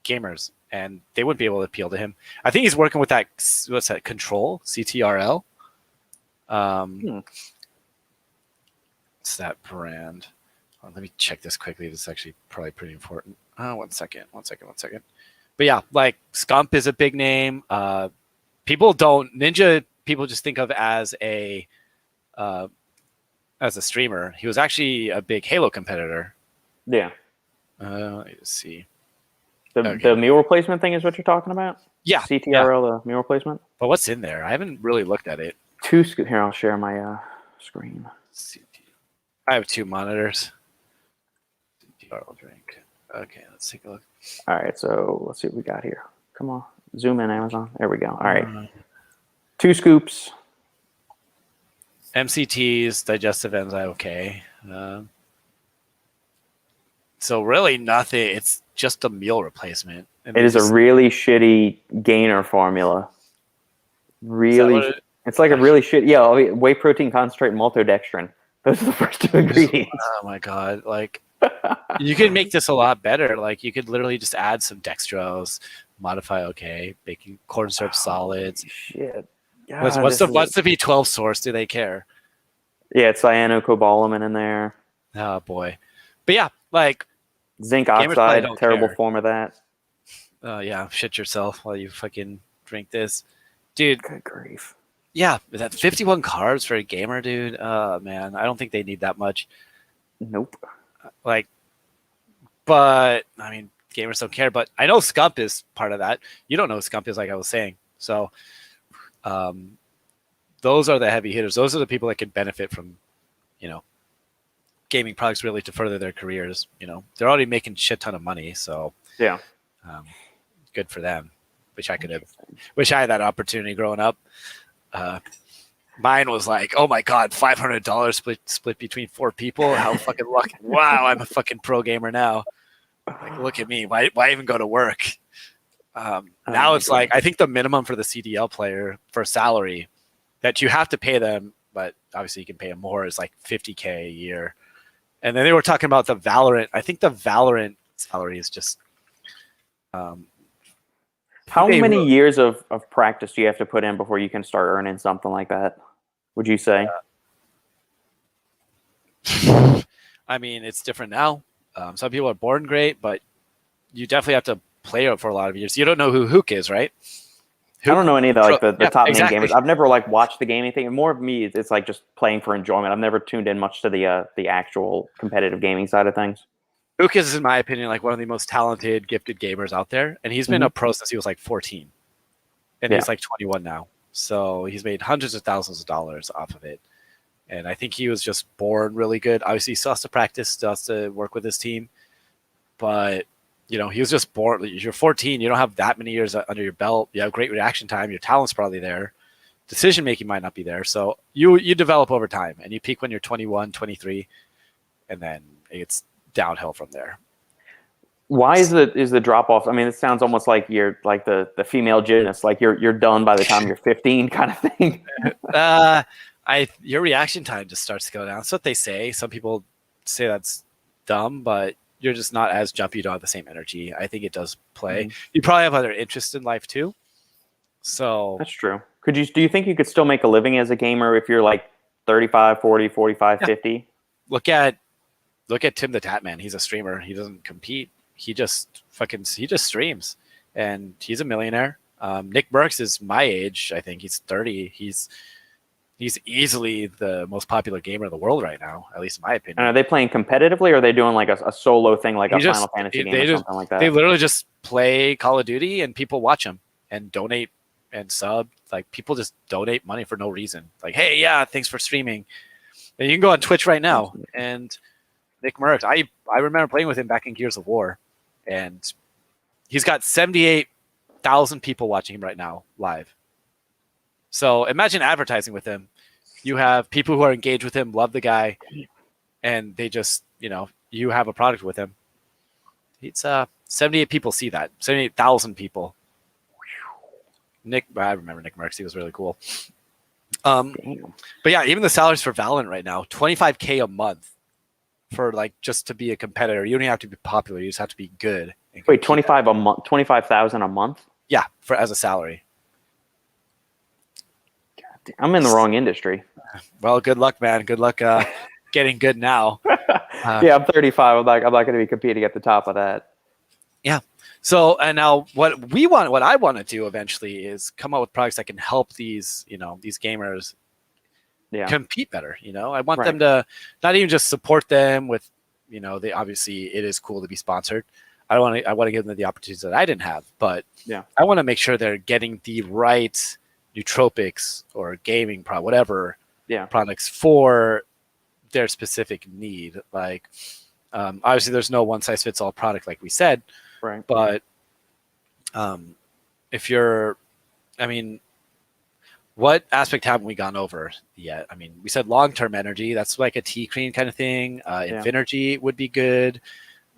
gamers and they wouldn't be able to appeal to him. I think he's working with that, what's that, Control, CTRL. It's that brand. Let me check this quickly. This is actually probably pretty important. One second. But yeah, like Scump is a big name. Ninja people just think of as a streamer. He was actually a big Halo competitor. Yeah. Let me just see. The meal replacement thing is what you're talking about? Yeah. CTRL, the meal replacement? But what's in there? I haven't really looked at it. Here, I'll share my screen. I have 2 monitors. Drink. Okay, let's take a look. All right, so let's see what we got here. Come on, zoom in, Amazon. There we go. All right, 2 scoops. MCTs, digestive enzyme. Okay. So really nothing. It's just a meal replacement. It is a really shitty gainer formula. Really. It's like a really shit, whey protein concentrate and maltodextrin. Those are the first 2 ingredients. Oh my god! Like, you could make this a lot better. Like, you could literally just add some dextrose, modify okay, baking corn syrup solids. Shit. God, what's the B12 source? Do they care? Yeah, it's cyanocobalamin in there. Oh boy, but yeah, like zinc oxide, terrible form of that. Yeah, shit yourself while you fucking drink this, dude. Good grief. Yeah, that 51 carbs for a gamer, dude. Man, I don't think they need that much. Nope. Like, but I mean, gamers don't care. But I know Scump is part of that. You don't know what Scump is, like I was saying. So, those are the heavy hitters. Those are the people that can benefit from, gaming products really to further their careers. They're already making shit ton of money. So yeah, good for them. Wish I had that opportunity growing up. Mine was like, oh my God, $500 split between 4 people. How fucking lucky. Wow, I'm a fucking pro gamer now. Like, look at me. Why even go to work? Now it's like, I think the minimum for the CDL player for salary that you have to pay them, but obviously you can pay them more, is like $50K a year. And then they were talking about the Valorant. I think the Valorant salary is just... how many years of practice do you have to put in before you can start earning something like that, would you say? I mean, it's different now. Some people are born great, but you definitely have to play it for a lot of years. You don't know who Hook is, right? I don't know any of the top name gamers. I've never watched the gaming thing. More of me, it's like just playing for enjoyment. I've never tuned in much to the actual competitive gaming side of things. Hook is, in my opinion, like one of the most talented, gifted gamers out there, and he's been a pro since he was like 14, and he's like 21 now. So he's made hundreds of thousands of dollars off of it, and I think he was just born really good. Obviously, he still has to practice, still has to work with his team, but he was just born. You're 14, you don't have that many years under your belt. You have great reaction time. Your talent's probably there. Decision making might not be there. So you develop over time, and you peak when you're 21, 23, and then it's downhill from there. Why is the drop off? I mean, it sounds almost like you're like the female gymnast, like you're done by the time you're 15 kind of thing. Your reaction time just starts to go down. That's what they say. Some people say that's dumb, but you're just not as jumpy. You don't have the same energy. I think it does play. You probably have other interests in life too. So that's true. Do you think you could still make a living as a gamer if you're like 35, 40, 45, 50? Look at Tim the Tatman. He's a streamer. He doesn't compete. He just streams, and he's a millionaire. Nick Merckx is my age. I think he's 30. He's easily the most popular gamer in the world right now, at least in my opinion. And are they playing competitively, or are they doing like a solo thing, like Final Fantasy game or something like that? They literally just play Call of Duty, and people watch them and donate and sub. Like, people just donate money for no reason. Like, hey, yeah, thanks for streaming. And you can go on Twitch right now, and Nick Merckx, I remember playing with him back in Gears of War, and he's got 78,000 people watching him right now live. So imagine advertising with him. You have people who are engaged with him, love the guy, and they just, you have a product with him. It's 78 people see that. 78,000 people. I remember Nick Merckx. He was really cool. But yeah, even the salaries for Valorant right now, $25K a month for like just to be a competitor. You don't even have to be popular. You just have to be good. Wait, 25 a month, 25,000 a month? Yeah, as a salary. I'm in the wrong industry. Well, good luck, man. Good luck getting good now. Yeah, I'm 35. I'm not going to be competing at the top of that. Yeah. So, and now what I want to do eventually is come up with products that can help these gamers compete better. I want them to not even just support them with, they obviously, it is cool to be sponsored. I want to give them the opportunities that I didn't have, but I want to make sure they're getting the right nootropics or gaming products for their specific need. Like, obviously there's no one size fits all product, like we said, right? But if you're, what aspect haven't we gone over yet? I mean, we said long-term energy. That's like a T-Cream kind of thing. Infinergy would be good.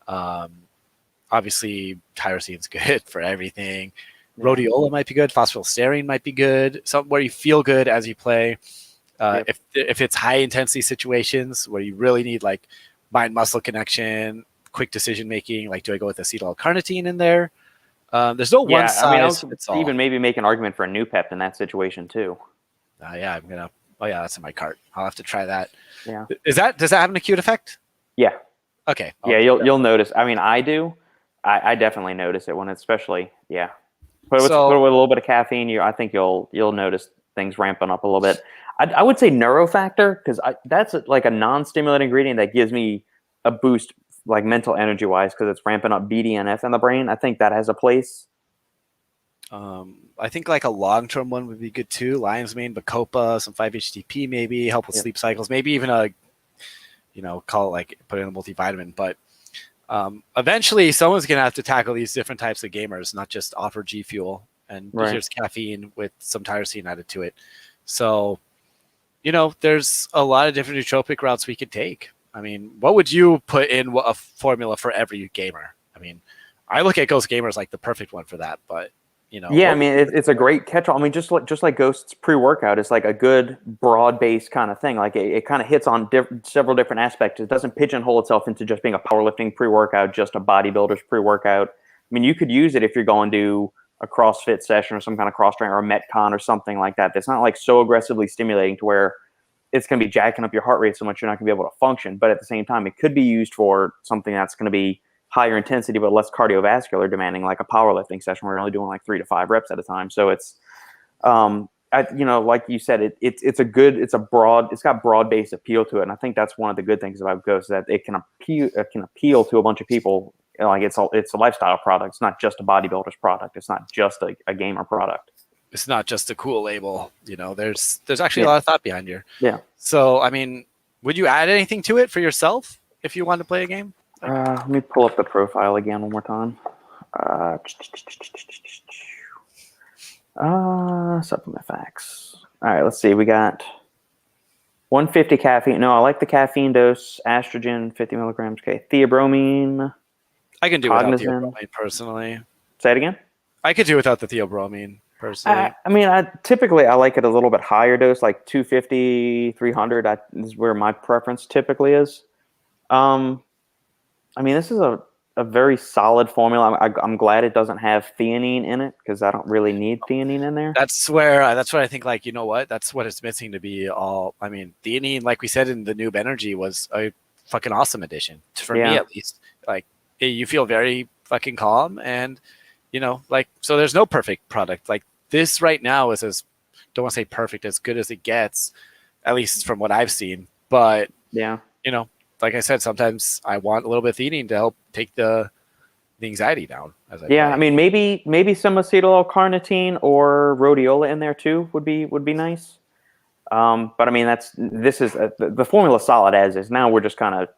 Obviously, tyrosine's good for everything. Rhodiola might be good. Phosphorylserine might be good. Something where you feel good as you play. If it's high-intensity situations where you really need like mind-muscle connection, quick decision-making, like do I go with acetyl-L-carnitine in there? There's no one size I mean, I was fits all. even maybe make an argument for a new pep in that situation too. Yeah, I'm gonna. Oh yeah, that's in my cart. I'll have to try that. Yeah. Does that have an acute effect? Yeah. Okay. Yeah, you'll notice. I mean, I do. I definitely notice it when it's especially Put with a little bit of caffeine, I think you'll notice things ramping up a little bit. I would say neurofactor because that's like a non-stimulant ingredient that gives me a boost, like mental energy wise, because it's ramping up BDNF in the brain. I think that has a place. I think like a long-term one would be good too. Lion's mane, bacopa, some 5-HTP maybe, help with sleep cycles, maybe even call it like put in a multivitamin. But eventually someone's going to have to tackle these different types of gamers, not just offer G Fuel. And here's caffeine with some tyrosine added to it. So, there's a lot of different nootropic routes we could take. I mean, what would you put in a formula for every gamer? I mean, I look at Ghost Gamer as like the perfect one for that, but I mean, it's a great catch-all. I mean, just like Ghost's pre-workout, it's like a good broad-based kind of thing. Like it kind of hits on several different aspects. It doesn't pigeonhole itself into just being a powerlifting pre-workout, just a bodybuilder's pre-workout. I mean, you could use it if you're going to a CrossFit session or some kind of cross-train or a Metcon or something like that. It's not like so aggressively stimulating to where it's going to be jacking up your heart rate so much you're not going to be able to function. But at the same time, it could be used for something that's going to be higher intensity but less cardiovascular demanding, like a powerlifting session where you're only doing like 3 to 5 reps at a time. So it's like you said, it's got broad-based appeal to it, and I think that's one of the good things about Ghost, that it can appeal to a bunch of people. Like it's a lifestyle product. It's not just a bodybuilder's product. It's not just a gamer product. It's not just a cool label. There's actually a lot of thought behind here. Yeah. So I mean, would you add anything to it for yourself if you wanted to play a game? Let me pull up the profile again one more time. Supplement facts. All right, let's see. We got 150 caffeine. No, I like the caffeine dose. Estrogen, 50 milligrams. Okay, theobromine. I can do without theobromine personally. Say it again. I could do without the theobromine personally. I mean, typically I like it a little bit higher dose, like 250, 300. Is where my preference typically is. I mean, this is a very solid formula. I'm glad it doesn't have theanine in it because I don't really need theanine in there. That's where I think, like, that's what it's missing to be all. I mean, theanine, like we said in the Noob Energy, was a fucking awesome addition for me, at least. Like, you feel very fucking calm, and so there's no perfect product. Like this right now is don't want to say perfect, as good as it gets, at least from what I've seen. But like I said, sometimes I want a little bit of theanine to help take the anxiety down. I mean, maybe some acetyl L-carnitine or rhodiola in there too would be nice. But I mean, this is the formula solid as is. Now we're just kind of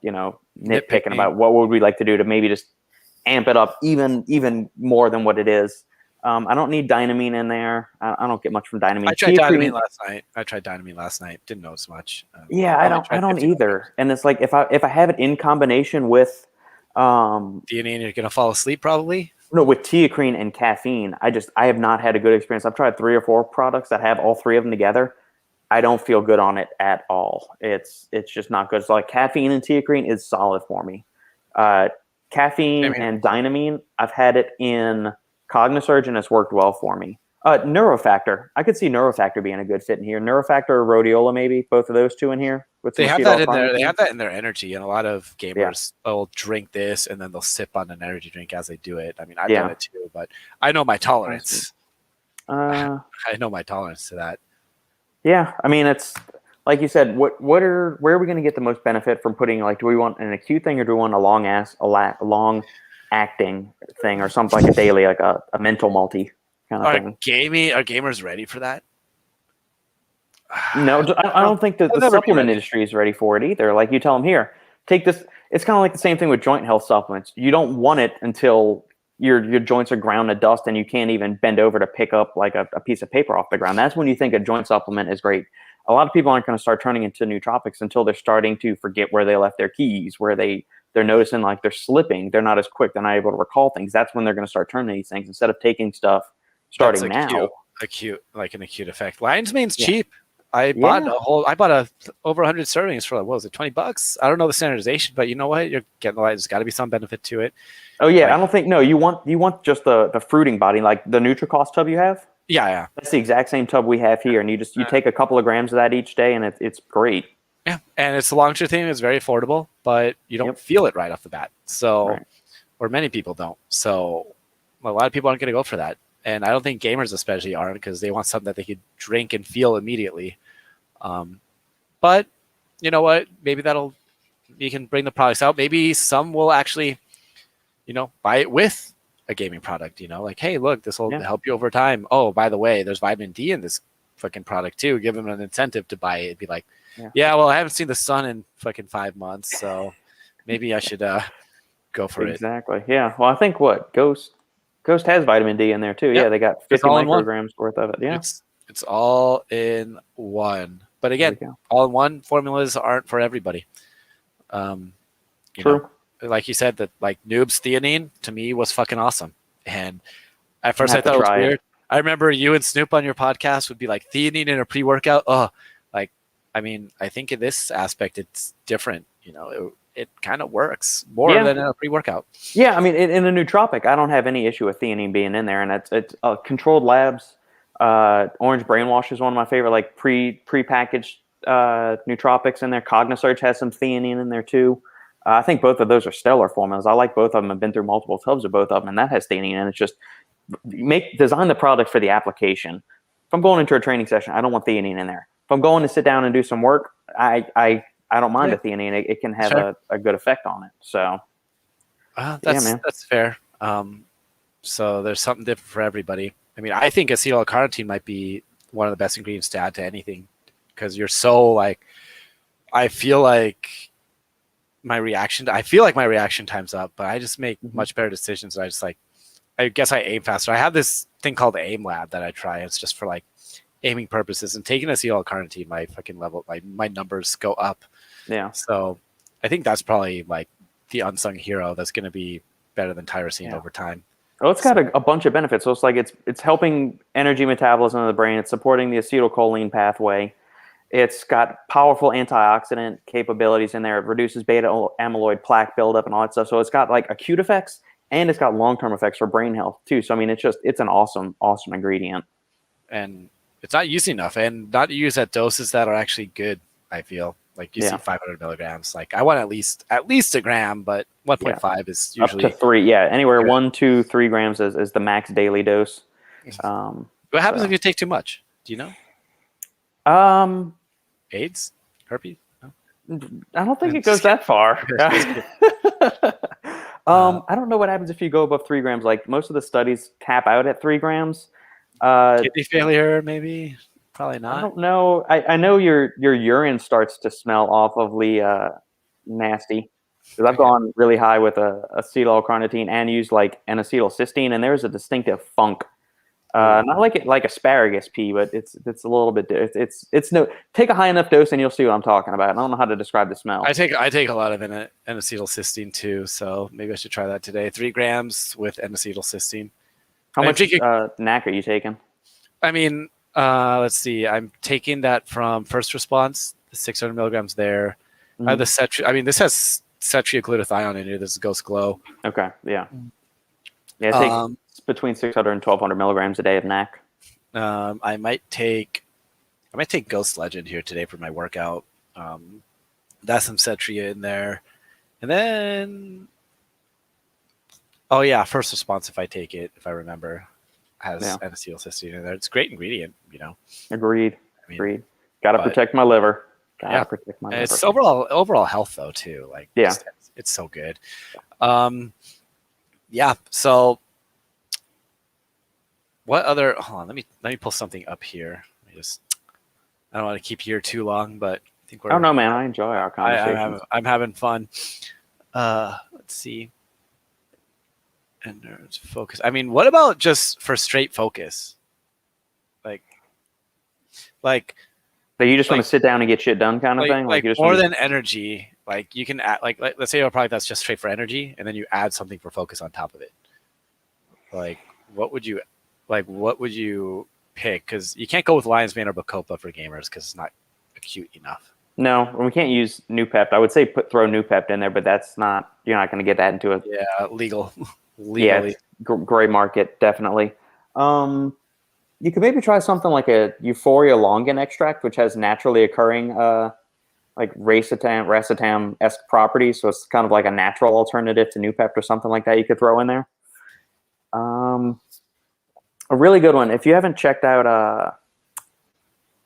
nitpicking about what would we like to do to maybe just amp it up even more than what it is. I don't need dynamine in there. I don't get much from dynamine. I tried dynamine last night. Didn't notice much. I don't either. And it's like if I have it in combination with theanine, you're gonna fall asleep probably. No, with teacrine and caffeine, I have not had a good experience. I've tried 3 or 4 products that have all 3 of them together. I don't feel good on it at all. It's just not good. So like caffeine and teacrine is solid for me. Caffeine and dynamine, I've had it in Cognisurge and it's worked well for me. Neurofactor, I could see Neurofactor being a good fit in here. Neurofactor or rhodiola, maybe both of those 2 in here. They have that in there. They have that in their energy, and a lot of gamers will drink this and then they'll sip on an energy drink as they do it. I mean, I've done it too, but I know my tolerance. I know my tolerance to that. Yeah, I mean, it's like you said. Where are we going to get the most benefit from putting? Like, do we want an acute thing or do we want a long acting thing or something like a daily, like a mental multi kind of thing? Are gamers ready for that? No, I don't think that the supplement industry is ready for it either. Like you tell them, here, take this. It's kind of like the same thing with joint health supplements. You don't want it until your joints are ground to dust and you can't even bend over to pick up like a piece of paper off the ground. That's when you think a joint supplement is great. A lot of people aren't going to start turning into nootropics until they're starting to forget where they left their keys, where they're noticing like they're slipping. They're not as quick. They're not able to recall things. That's when they're going to start turning to these things instead of taking stuff starting now. Acute effect. Lion's mane's cheap. I bought over 100 servings for, what was it, $20? I don't know the standardization, but you know what? You're getting, there's got to be some benefit to it. Oh yeah, I don't think you want just the fruiting body, like the NutriCost tub you have. Yeah. That's the exact same tub we have here, and you take a couple of grams of that each day, and it's great. Yeah, and it's a long-term thing. It's very affordable, but you don't feel it right off the bat. So, or many people don't. So, a lot of people aren't going to go for that, and I don't think gamers especially aren't, because they want something that they could drink and feel immediately. But you know what? Maybe you can bring the products out. Maybe some will actually, buy it with a gaming product. Like, hey, look, this will help you over time. Oh, by the way, there's vitamin D in this fucking product too. Give them an incentive to buy it. It'd be like, yeah, well, I haven't seen the sun in fucking 5 months, so maybe I should go for it. Exactly. Yeah. Well, I think Ghost has vitamin D in there too. Yeah, they got 50 micrograms worth of it. Yeah. It's all in one. But again, all in one formulas aren't for everybody. True. Like you said, that like Noob's theanine to me was fucking awesome. And at first I thought it was weird. I remember you and Snoop on your podcast would be like, theanine in a pre-workout. Oh, I mean, I think in this aspect it's different. It kind of works more than in a pre-workout. Yeah, I mean, in a nootropic, I don't have any issue with theanine being in there, and it's Controlled Labs. Orange Brainwash is one of my favorite, like pre-packaged nootropics in there. Cognisurge has some theanine in there too. I think both of those are stellar formulas. I like both of them. I've been through multiple tubs of both of them, and that has theanine. And it's just design the product for the application. If I'm going into a training session, I don't want theanine in there. If I'm going to sit down and do some work, I don't mind the theanine. It can have a good effect on it. So that's fair. So there's something different for everybody. I mean, I think acetyl-L-carnitine might be one of the best ingredients to add to anything, because you're so like, I feel like my reaction time's up, but I just make much better decisions. I guess I aim faster. I have this thing called the Aim Lab that I try. It's just for like aiming purposes, and taking acetyl-L-carnitine, my fucking level, my numbers go up. Yeah. So I think that's probably like the unsung hero that's going to be better than tyrosine over time. Well, it's got a bunch of benefits. So it's like it's helping energy metabolism in the brain. It's supporting the acetylcholine pathway. It's got powerful antioxidant capabilities in there. It reduces beta amyloid plaque buildup and all that stuff. So it's got like acute effects, and it's got long-term effects for brain health too. So I mean, it's an awesome ingredient. And it's not used enough, and not used at doses that are actually good. I feel like you see 500 milligrams. Like I want at least a gram, but 1.5 is usually up to 3. Yeah, anywhere 1, 2, 3 grams is the max daily dose. What happens if you take too much? Do you know? AIDS, herpes? No? I don't think it goes that far. I don't know what happens if you go above 3 grams. Like most of the studies cap out at 3 grams. Kidney failure, maybe. Probably not. I don't know. I know your urine starts to smell awfully nasty. Because I've gone really high with acetyl-L-carnitine and used like N-acetylcysteine, and there's a distinctive funk. Not like asparagus pee, but it's a little bit. It's no. Take a high enough dose, and you'll see what I'm talking about. I don't know how to describe the smell. I take a lot of N-acetylcysteine too, so maybe I should try that today. 3 grams with N-acetylcysteine. How much NAC are you taking? I mean, let's see. I'm taking that from First Response, the 600 milligrams there. I have the this has cetriaglutathione in here. This is Ghost Glow. Okay, yeah. Yeah, take between 600 and 1,200 milligrams a day of NAC. I might take Ghost Legend here today for my workout. That's some Cetria in there. And then First Response, if I take it, if I remember, has N-acetylcysteine in there. It's a great ingredient, Agreed. Agreed. Gotta protect my liver. Protect my liver. It's overall health though too. Like it's so good. So what other? Hold on, let me pull something up here. I don't want to keep you here too long, but I think we're. Oh no, man! I enjoy our conversation. I'm having fun. Let's see. And there's focus. I mean, what about just for straight focus? Like. So you just want to sit down and get shit done, kind of thing. Like you just more than energy. Like you can add, like let's say a product that's just straight for energy, and then you add something for focus on top of it. Like what would you pick because you can't go with Lion's Mane or Bacopa for gamers because it's not acute enough. No, we can't use Noopept. I would say throw Noopept in there, but that's not. You're not going to get that into it. Yeah, legal. Yeah, gray market definitely. You could maybe try something like a Euphoria Longan extract, which has naturally occurring like racetam-esque properties. So it's kind of like a natural alternative to Noopept or something like that you could throw in there. A really good one, if you haven't checked out,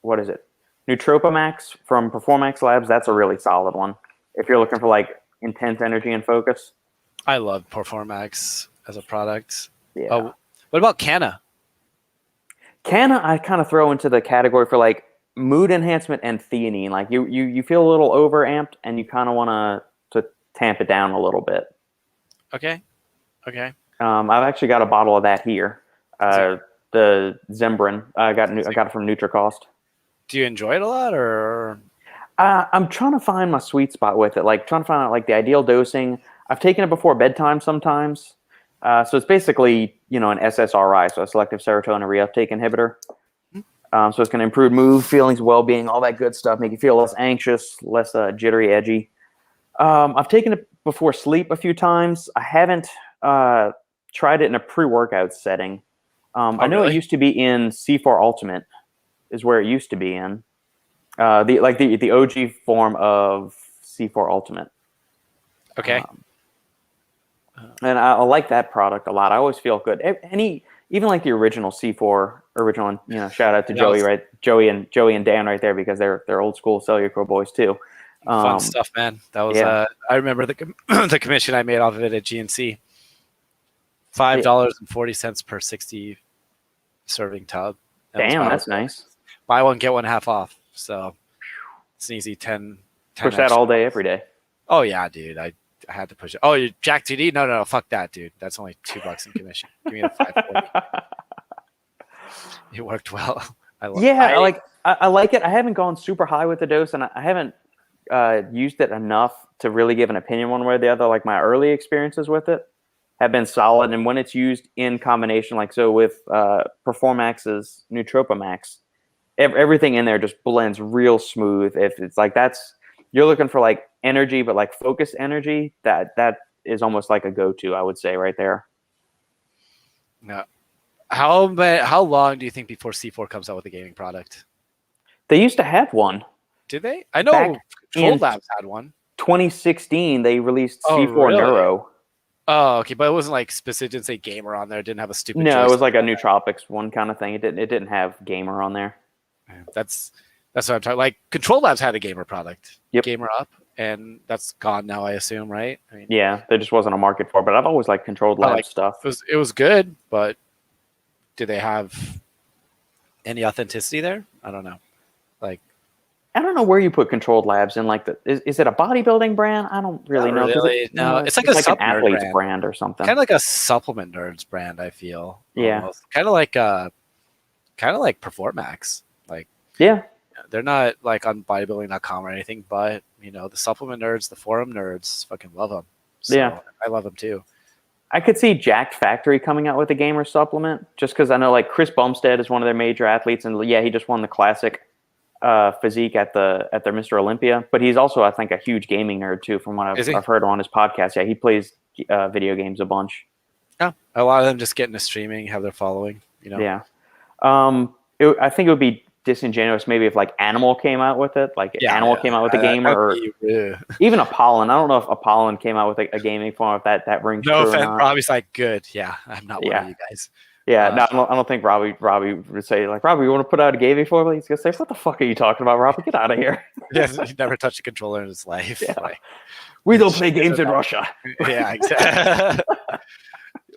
what is it? Nootropics from Performax Labs. That's a really solid one. If you're looking for like intense energy and focus. I love Performax as a product. Yeah. Oh, what about Canna? Canna, I kind of throw into the category for like mood enhancement and theanine. Like you feel a little overamped and you kind of want to tamp it down a little bit. Okay. I've actually got a bottle of that here. The Zembrin. I got it from NutriCost. Do you enjoy it a lot, or? I'm trying to find my sweet spot with it. Like trying to find out like the ideal dosing. I've taken it before bedtime sometimes. So it's basically an SSRI, so a selective serotonin reuptake inhibitor. So it's going to improve mood, feelings, well-being, all that good stuff, make you feel less anxious, less jittery, edgy. I've taken it before sleep a few times. I haven't tried it in a pre-workout setting. I know It used to be in C4 Ultimate, is where it used to be in. The OG form of C4 Ultimate. Okay. And I like that product a lot. I always feel good. Even like the original C4 original, shout out to Joey and Dan right there because they're old school Cellular boys too. Fun stuff, man. That was I remember the the commission I made off of it at GNC. $5.40 per 60 serving tub. Damn, that's nice. Buy one, get one half off. So it's an easy 10 push that all day, every day. Oh yeah, dude. I had to push it. Oh, you Jack TD? No, fuck that, dude. That's only $2 in commission. Give me the 540. It worked well. I like it. I haven't gone super high with the dose, and I haven't used it enough to really give an opinion one way or the other. Like my early experiences with it have been solid, and when it's used in combination, like so with Performax's Nootropimax, everything in there just blends real smooth. If it's like you're looking for like energy, but like focused energy, that is almost like a go-to, I would say, right there. No. How long do you think before C4 comes out with a gaming product? They used to have one. Did they? I know Control Labs had one. 2016, they released C4 really? Neuro. Oh, okay, but it wasn't like specific. Didn't say gamer on there. It didn't have a stupid. No, it was like a Nootropics one kind of thing. It didn't have gamer on there. That's what I'm talking. Like Control Labs had a gamer product. Yep. Gamer Up, and that's gone now, I assume, right? I mean, yeah, there just wasn't a market for it. But I've always liked Controlled Labs stuff. It was good, but did they have any authenticity there? I don't know. Like, I don't know where you put Controlled Labs in. Like, is it a bodybuilding brand? I don't really know. Really, no, it's like an athlete's brand or something. Kind of like a supplement nerds brand. I feel. Yeah. Almost. Kind of like Performax. Like. Yeah. They're not like on bodybuilding.com or anything, but the supplement nerds, the forum nerds, fucking love them. So yeah, I love them too. I could see Jacked Factory coming out with a gamer supplement, just because I know like Chris Bumstead is one of their major athletes, and he just won the classic physique at their Mr. Olympia. But he's also, I think, a huge gaming nerd too, from what I've heard on his podcast. Yeah, he plays video games a bunch. Yeah, a lot of them just get into streaming, have their following. Yeah, I think it would be disingenuous maybe if like Animal came out with it, Animal came out with a gamer, or even Apollon. I don't know if Apollon came out with a gaming form, if that rings true. No offense, Robbie's like, good. Yeah, I'm not one of you guys. Yeah, no, I don't think Robbie would say like, Robbie, you want to put out a gaming form? He's gonna say, what the fuck are you talking about, Robbie? Get out of here. Yes, he never touched a controller in his life. Yeah. We don't play games in Russia. Yeah, exactly.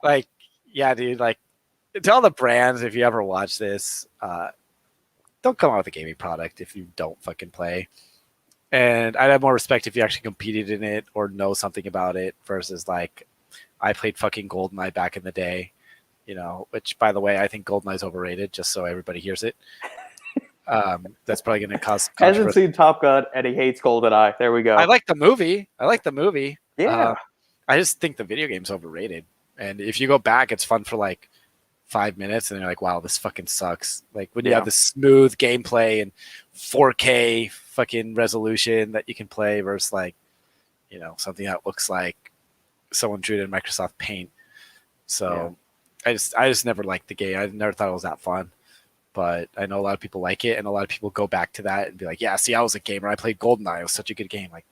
Like, yeah, dude. Like, tell the brands if you ever watch this. Don't come out with a gaming product if you don't fucking play. And I'd have more respect if you actually competed in it or know something about it versus like I played fucking GoldenEye back in the day, which by the way, I think GoldenEye's overrated, just so everybody hears it. That's probably going to cause controversy. Hasn't seen Top Gun and he hates GoldenEye. There we go. I like the movie. Yeah. I just think the video game's overrated. And if you go back, it's fun for like 5 minutes and you're like, wow, this fucking sucks. Like when you have this smooth gameplay and 4K fucking resolution that you can play versus like, you know, something that looks like someone drew it in Microsoft Paint. So I just never liked the game. I never thought it was that fun. But I know a lot of people like it, and a lot of people go back to that and be like, yeah, see, I was a gamer. I played GoldenEye. It was such a good game. Like,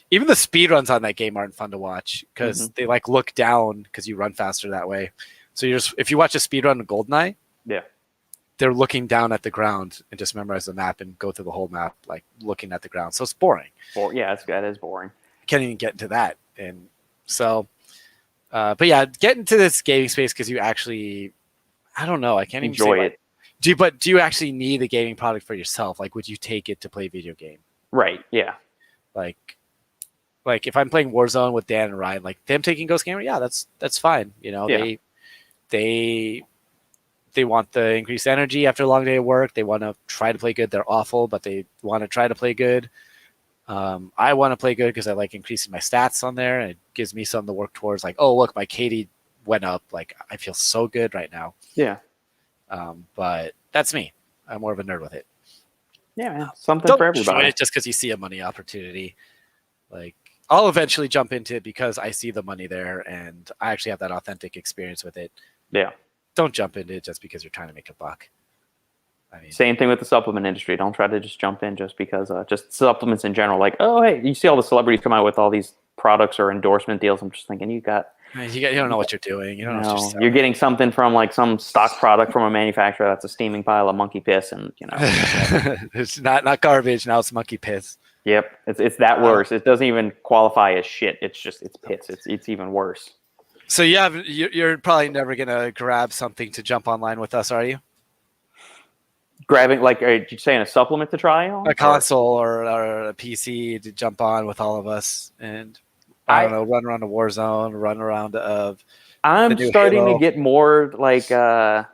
even the speed runs on that game aren't fun to watch because they like look down because you run faster that way. So if you watch a speed run of GoldenEye, they're looking down at the ground and just memorize the map and go through the whole map, like looking at the ground. So it's boring. That is boring. Can't even get into that. And so, but yeah, get into this gaming space because you actually, I don't know, I can't even enjoy it. Do you actually need a gaming product for yourself? Like, would you take it to play a video game? Right. Yeah. Like if I'm playing Warzone with Dan and Ryan, like them taking Ghost Gamer, yeah, that's fine. You know, they want the increased energy after a long day of work. They want to try to play good. They're awful, but they want to try to play good. I want to play good because I like increasing my stats on there, and it gives me something to work towards. Like, oh, look, my KD went up. Like, I feel so good right now. Yeah. But that's me. I'm more of a nerd with it. Yeah, man. Something for everybody. Don't just because you see a money opportunity. Like, I'll eventually jump into it because I see the money there and I actually have that authentic experience with it. Yeah. Don't jump into it just because you're trying to make a buck. I mean, same thing with the supplement industry. Don't try to just jump in just because just supplements in general. Like, oh, hey, you see all the celebrities come out with all these products or endorsement deals. I'm just thinking you don't know what you're doing. You don't know what you're getting something from like some stock product from a manufacturer that's a steaming pile of monkey piss, and you know, it's not garbage. Now it's monkey piss. Yep, it's that worse. It doesn't even qualify as shit. It's piss. It's even worse. So you're probably never gonna grab something to jump online with us, are you? Grabbing, like, are you saying a supplement to try on? A console or a PC to jump on with all of us and I don't know, run around a Warzone, run around of. I'm starting to get more like I've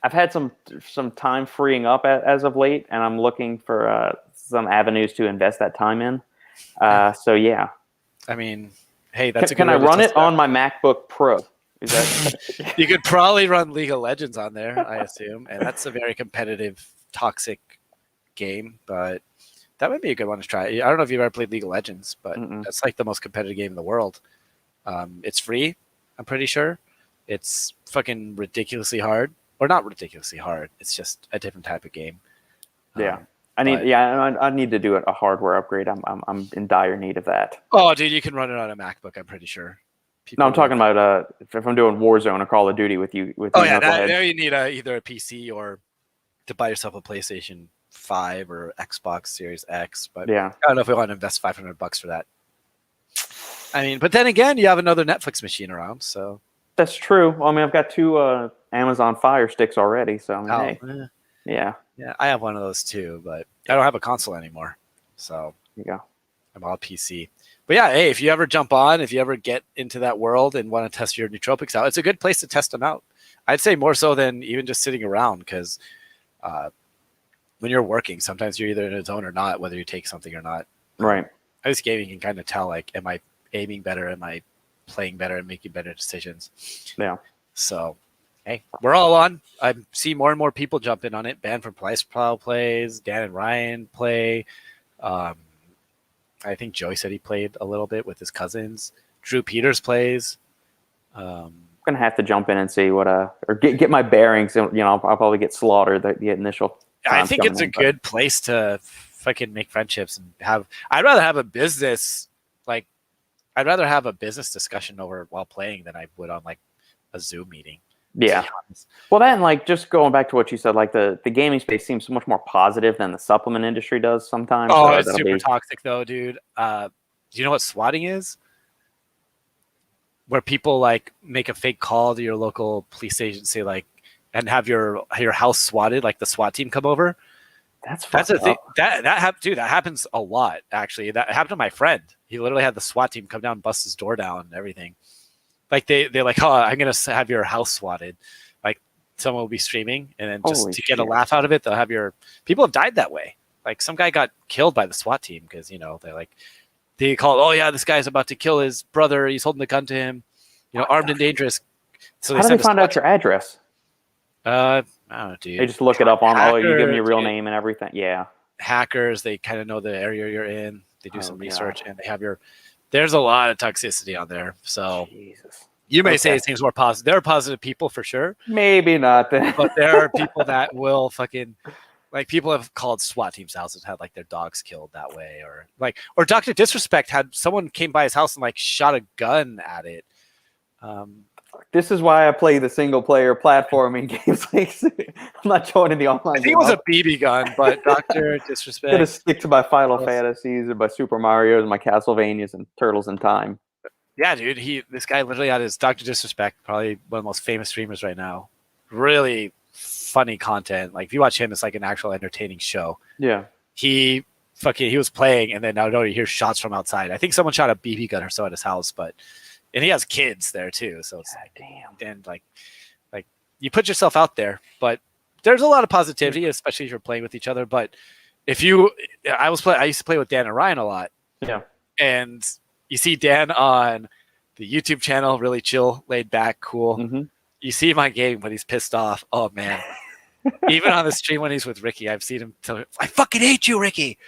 had some time freeing up as of late, and I'm looking for some avenues to invest that time in. So yeah. I mean, hey, that's can I run it on my MacBook Pro? Is that you could probably run League of Legends on there, I assume, and that's a very competitive, toxic game, but that might be a good one to try. I don't know if you've ever played League of Legends, but that's like the most competitive game in the world. It's free, I'm pretty sure. It's fucking ridiculously hard, or not ridiculously hard. It's just a different type of game. Yeah, I need to do a hardware upgrade. I'm in dire need of that. Oh, dude, you can run it on a MacBook. I'm pretty sure. No, I'm talking about if I'm doing Warzone or Call of Duty with you. There you need either a PC or to buy yourself a PlayStation 5 or Xbox Series X. But I don't know if we want to invest $500 for that. I mean, but then again, you have another Netflix machine around, so that's true. Well, I mean, I've got 2 Amazon Fire Sticks already, so yeah. I have one of those too, but I don't have a console anymore, so there you go. I'm all PC. But yeah, hey, if you ever jump on, if you ever get into that world and want to test your nootropics out, it's a good place to test them out. I'd say more so than even just sitting around, because when you're working, sometimes you're either in a zone or not, whether you take something or not. Right. I just gaming can kind of tell, like, am I aiming better? Am I playing better and making better decisions? Yeah. So, hey, we're all on. I see more and more people jump in on it. Ban from Plow plays. Dan and Ryan play. I think Joey said he played a little bit with his cousins. Drew Peters plays. I'm gonna have to jump in and see what or get my bearings. You know, I'll probably get slaughtered the initial. I think it's a good place to fucking make friendships and have. I'd rather have a business discussion over while playing than I would on like a Zoom meeting. Yeah. Well, then, like, just going back to what you said, like the gaming space seems so much more positive than the supplement industry does sometimes. Oh, so it's super toxic though, dude. Do you know what swatting is? Where people like make a fake call to your local police agency, like, and have your house swatted, like the SWAT team come over. That's a thing. That happens a lot, actually. That happened to my friend. He literally had the SWAT team come down and bust his door down and everything. Like they're like, oh, I'm gonna have your house swatted. Like someone will be streaming, and then just to get a laugh out of it, they'll have people have died that way. Like some guy got killed by the SWAT team because they call, oh yeah, this guy's about to kill his brother. He's holding the gun to him, armed and dangerous. So how do they find out your address? I don't know, dude. They just look it up on. Oh, you give me your real Hackers, name and everything. Yeah. Hackers, they kind of know the area you're in. They do some God. research, and they have your. There's a lot of toxicity on there, so Jesus. you may say it seems more positive. There are positive people for sure, Maybe not. Then. but there are people that will fucking. Like people have called SWAT teams' houses, had like their dogs killed that way, or Dr. Disrespect had someone came by his house and like shot a gun at it. This is why I play the single player platforming games. I'm not joining the online. I think it was a BB gun, but Dr. Disrespect. I'm gonna stick to my Final Fantasies and my Super Mario's and my Castlevanias and Turtles in Time. Yeah, dude. This guy literally had his Dr. Disrespect, probably one of the most famous streamers right now. Really funny content. Like if you watch him, it's like an actual entertaining show. Yeah. He was playing, and then now you hear shots from outside. I think someone shot a BB gun or so at his house, and he has kids there too. So it's damn. And like you put yourself out there, but there's a lot of positivity, especially if you're playing with each other. But I used to play with Dan and Ryan a lot. Yeah. And you see Dan on the YouTube channel, really chill, laid back, cool. Mm-hmm. You see him on game when he's pissed off. Oh man. Even on the stream when he's with Ricky, I've seen him tell me, I fucking hate you, Ricky.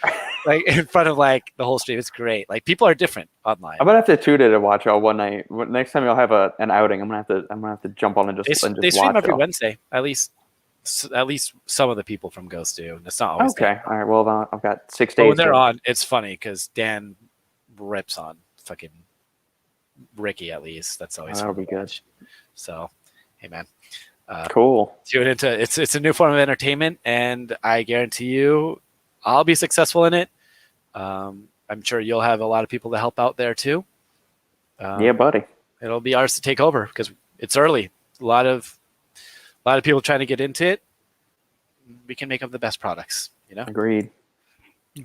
Like in front of like the whole stream. It's great. Like people are different online. I'm gonna have to tune in and watch y'all one night. Next time y'all have an outing, I'm gonna have to jump on and just they stream watch every y'all. Wednesday. At least some of the people from Ghost do. It's not always okay. Dan. All right. Well, I've got 6 days. But when they're on, it's funny because Dan rips on fucking Ricky. At least that's always that'll be good. So, hey man. Cool. Tune into it's a new form of entertainment, and I guarantee you, I'll be successful in it. I'm sure you'll have a lot of people to help out there too. Yeah, buddy. It'll be ours to take over because it's early. A lot of people trying to get into it. We can make up the best products. Agreed.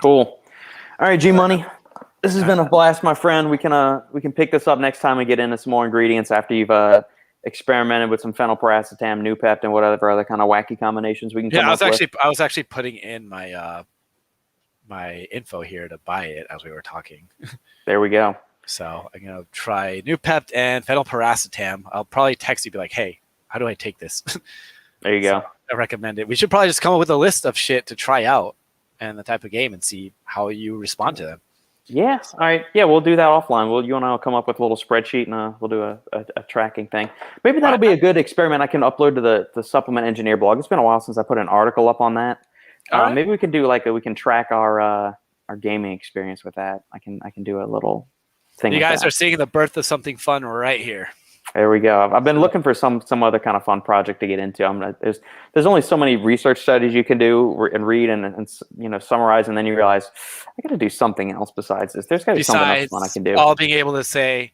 Cool. All right, G Money. This has been a blast, my friend. We can pick this up next time and get into some more ingredients after you've experimented with some phenylparacetam, Noopept, and whatever other kind of wacky combinations we can come up with. I was actually putting in my my info here to buy it as we were talking. There we go. So I'm gonna try Noopept and phenylparacetam. I'll probably text you, be like, "Hey, how do I take this?" There you go. I recommend it. We should probably just come up with a list of shit to try out and the type of game and see how you respond to them. Yeah. All right. Yeah, we'll do that offline. You and I will come up with a little spreadsheet and we'll do a tracking thing. Maybe that'll be a good experiment I can upload to the Supplement Engineer blog. It's been a while since I put an article up on that. Right. Maybe we can do we can track our gaming experience with that. I can do a little thing. You guys are seeing the birth of something fun right here. There we go. I've been looking for some other kind of fun project to get into. There's only so many research studies you can do and read and summarize, and then you realize I got to do something else besides this. There's got to be something else fun I can do. All being able to say,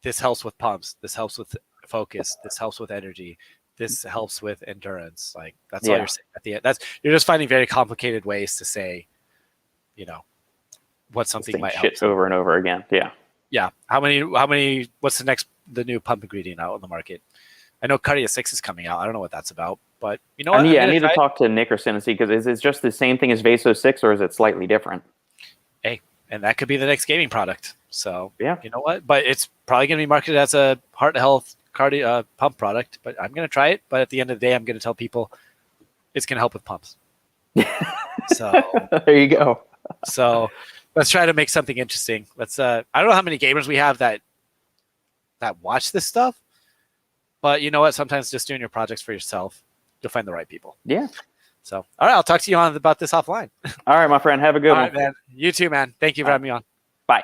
this helps with pumps, this helps with focus, this helps with energy, this helps with endurance. Like that's all you're saying at the end. You're just finding very complicated ways to say, what something might help. Shit over and over again. Yeah. Yeah. How many? What's the new pump ingredient out on the market? I know Cardia 6 is coming out. I don't know what that's about, but you know what? I need to talk to Nickerson and see, because is it just the same thing as Vaso 6 or is it slightly different? Hey, and that could be the next gaming product. So yeah, you know what? But it's probably going to be marketed as a heart health cardio pump product. But I'm going to try it. But at the end of the day, I'm going to tell people it's going to help with pumps. So there you go. So let's try to make something interesting. Let's. I don't know how many gamers we have that watch this stuff, but you know what? Sometimes just doing your projects for yourself, you'll find the right people. Yeah. So, all right, I'll talk to you about this offline. All right, my friend. Have a good one. All right, man. You too, man. Thank you for having me on. Bye.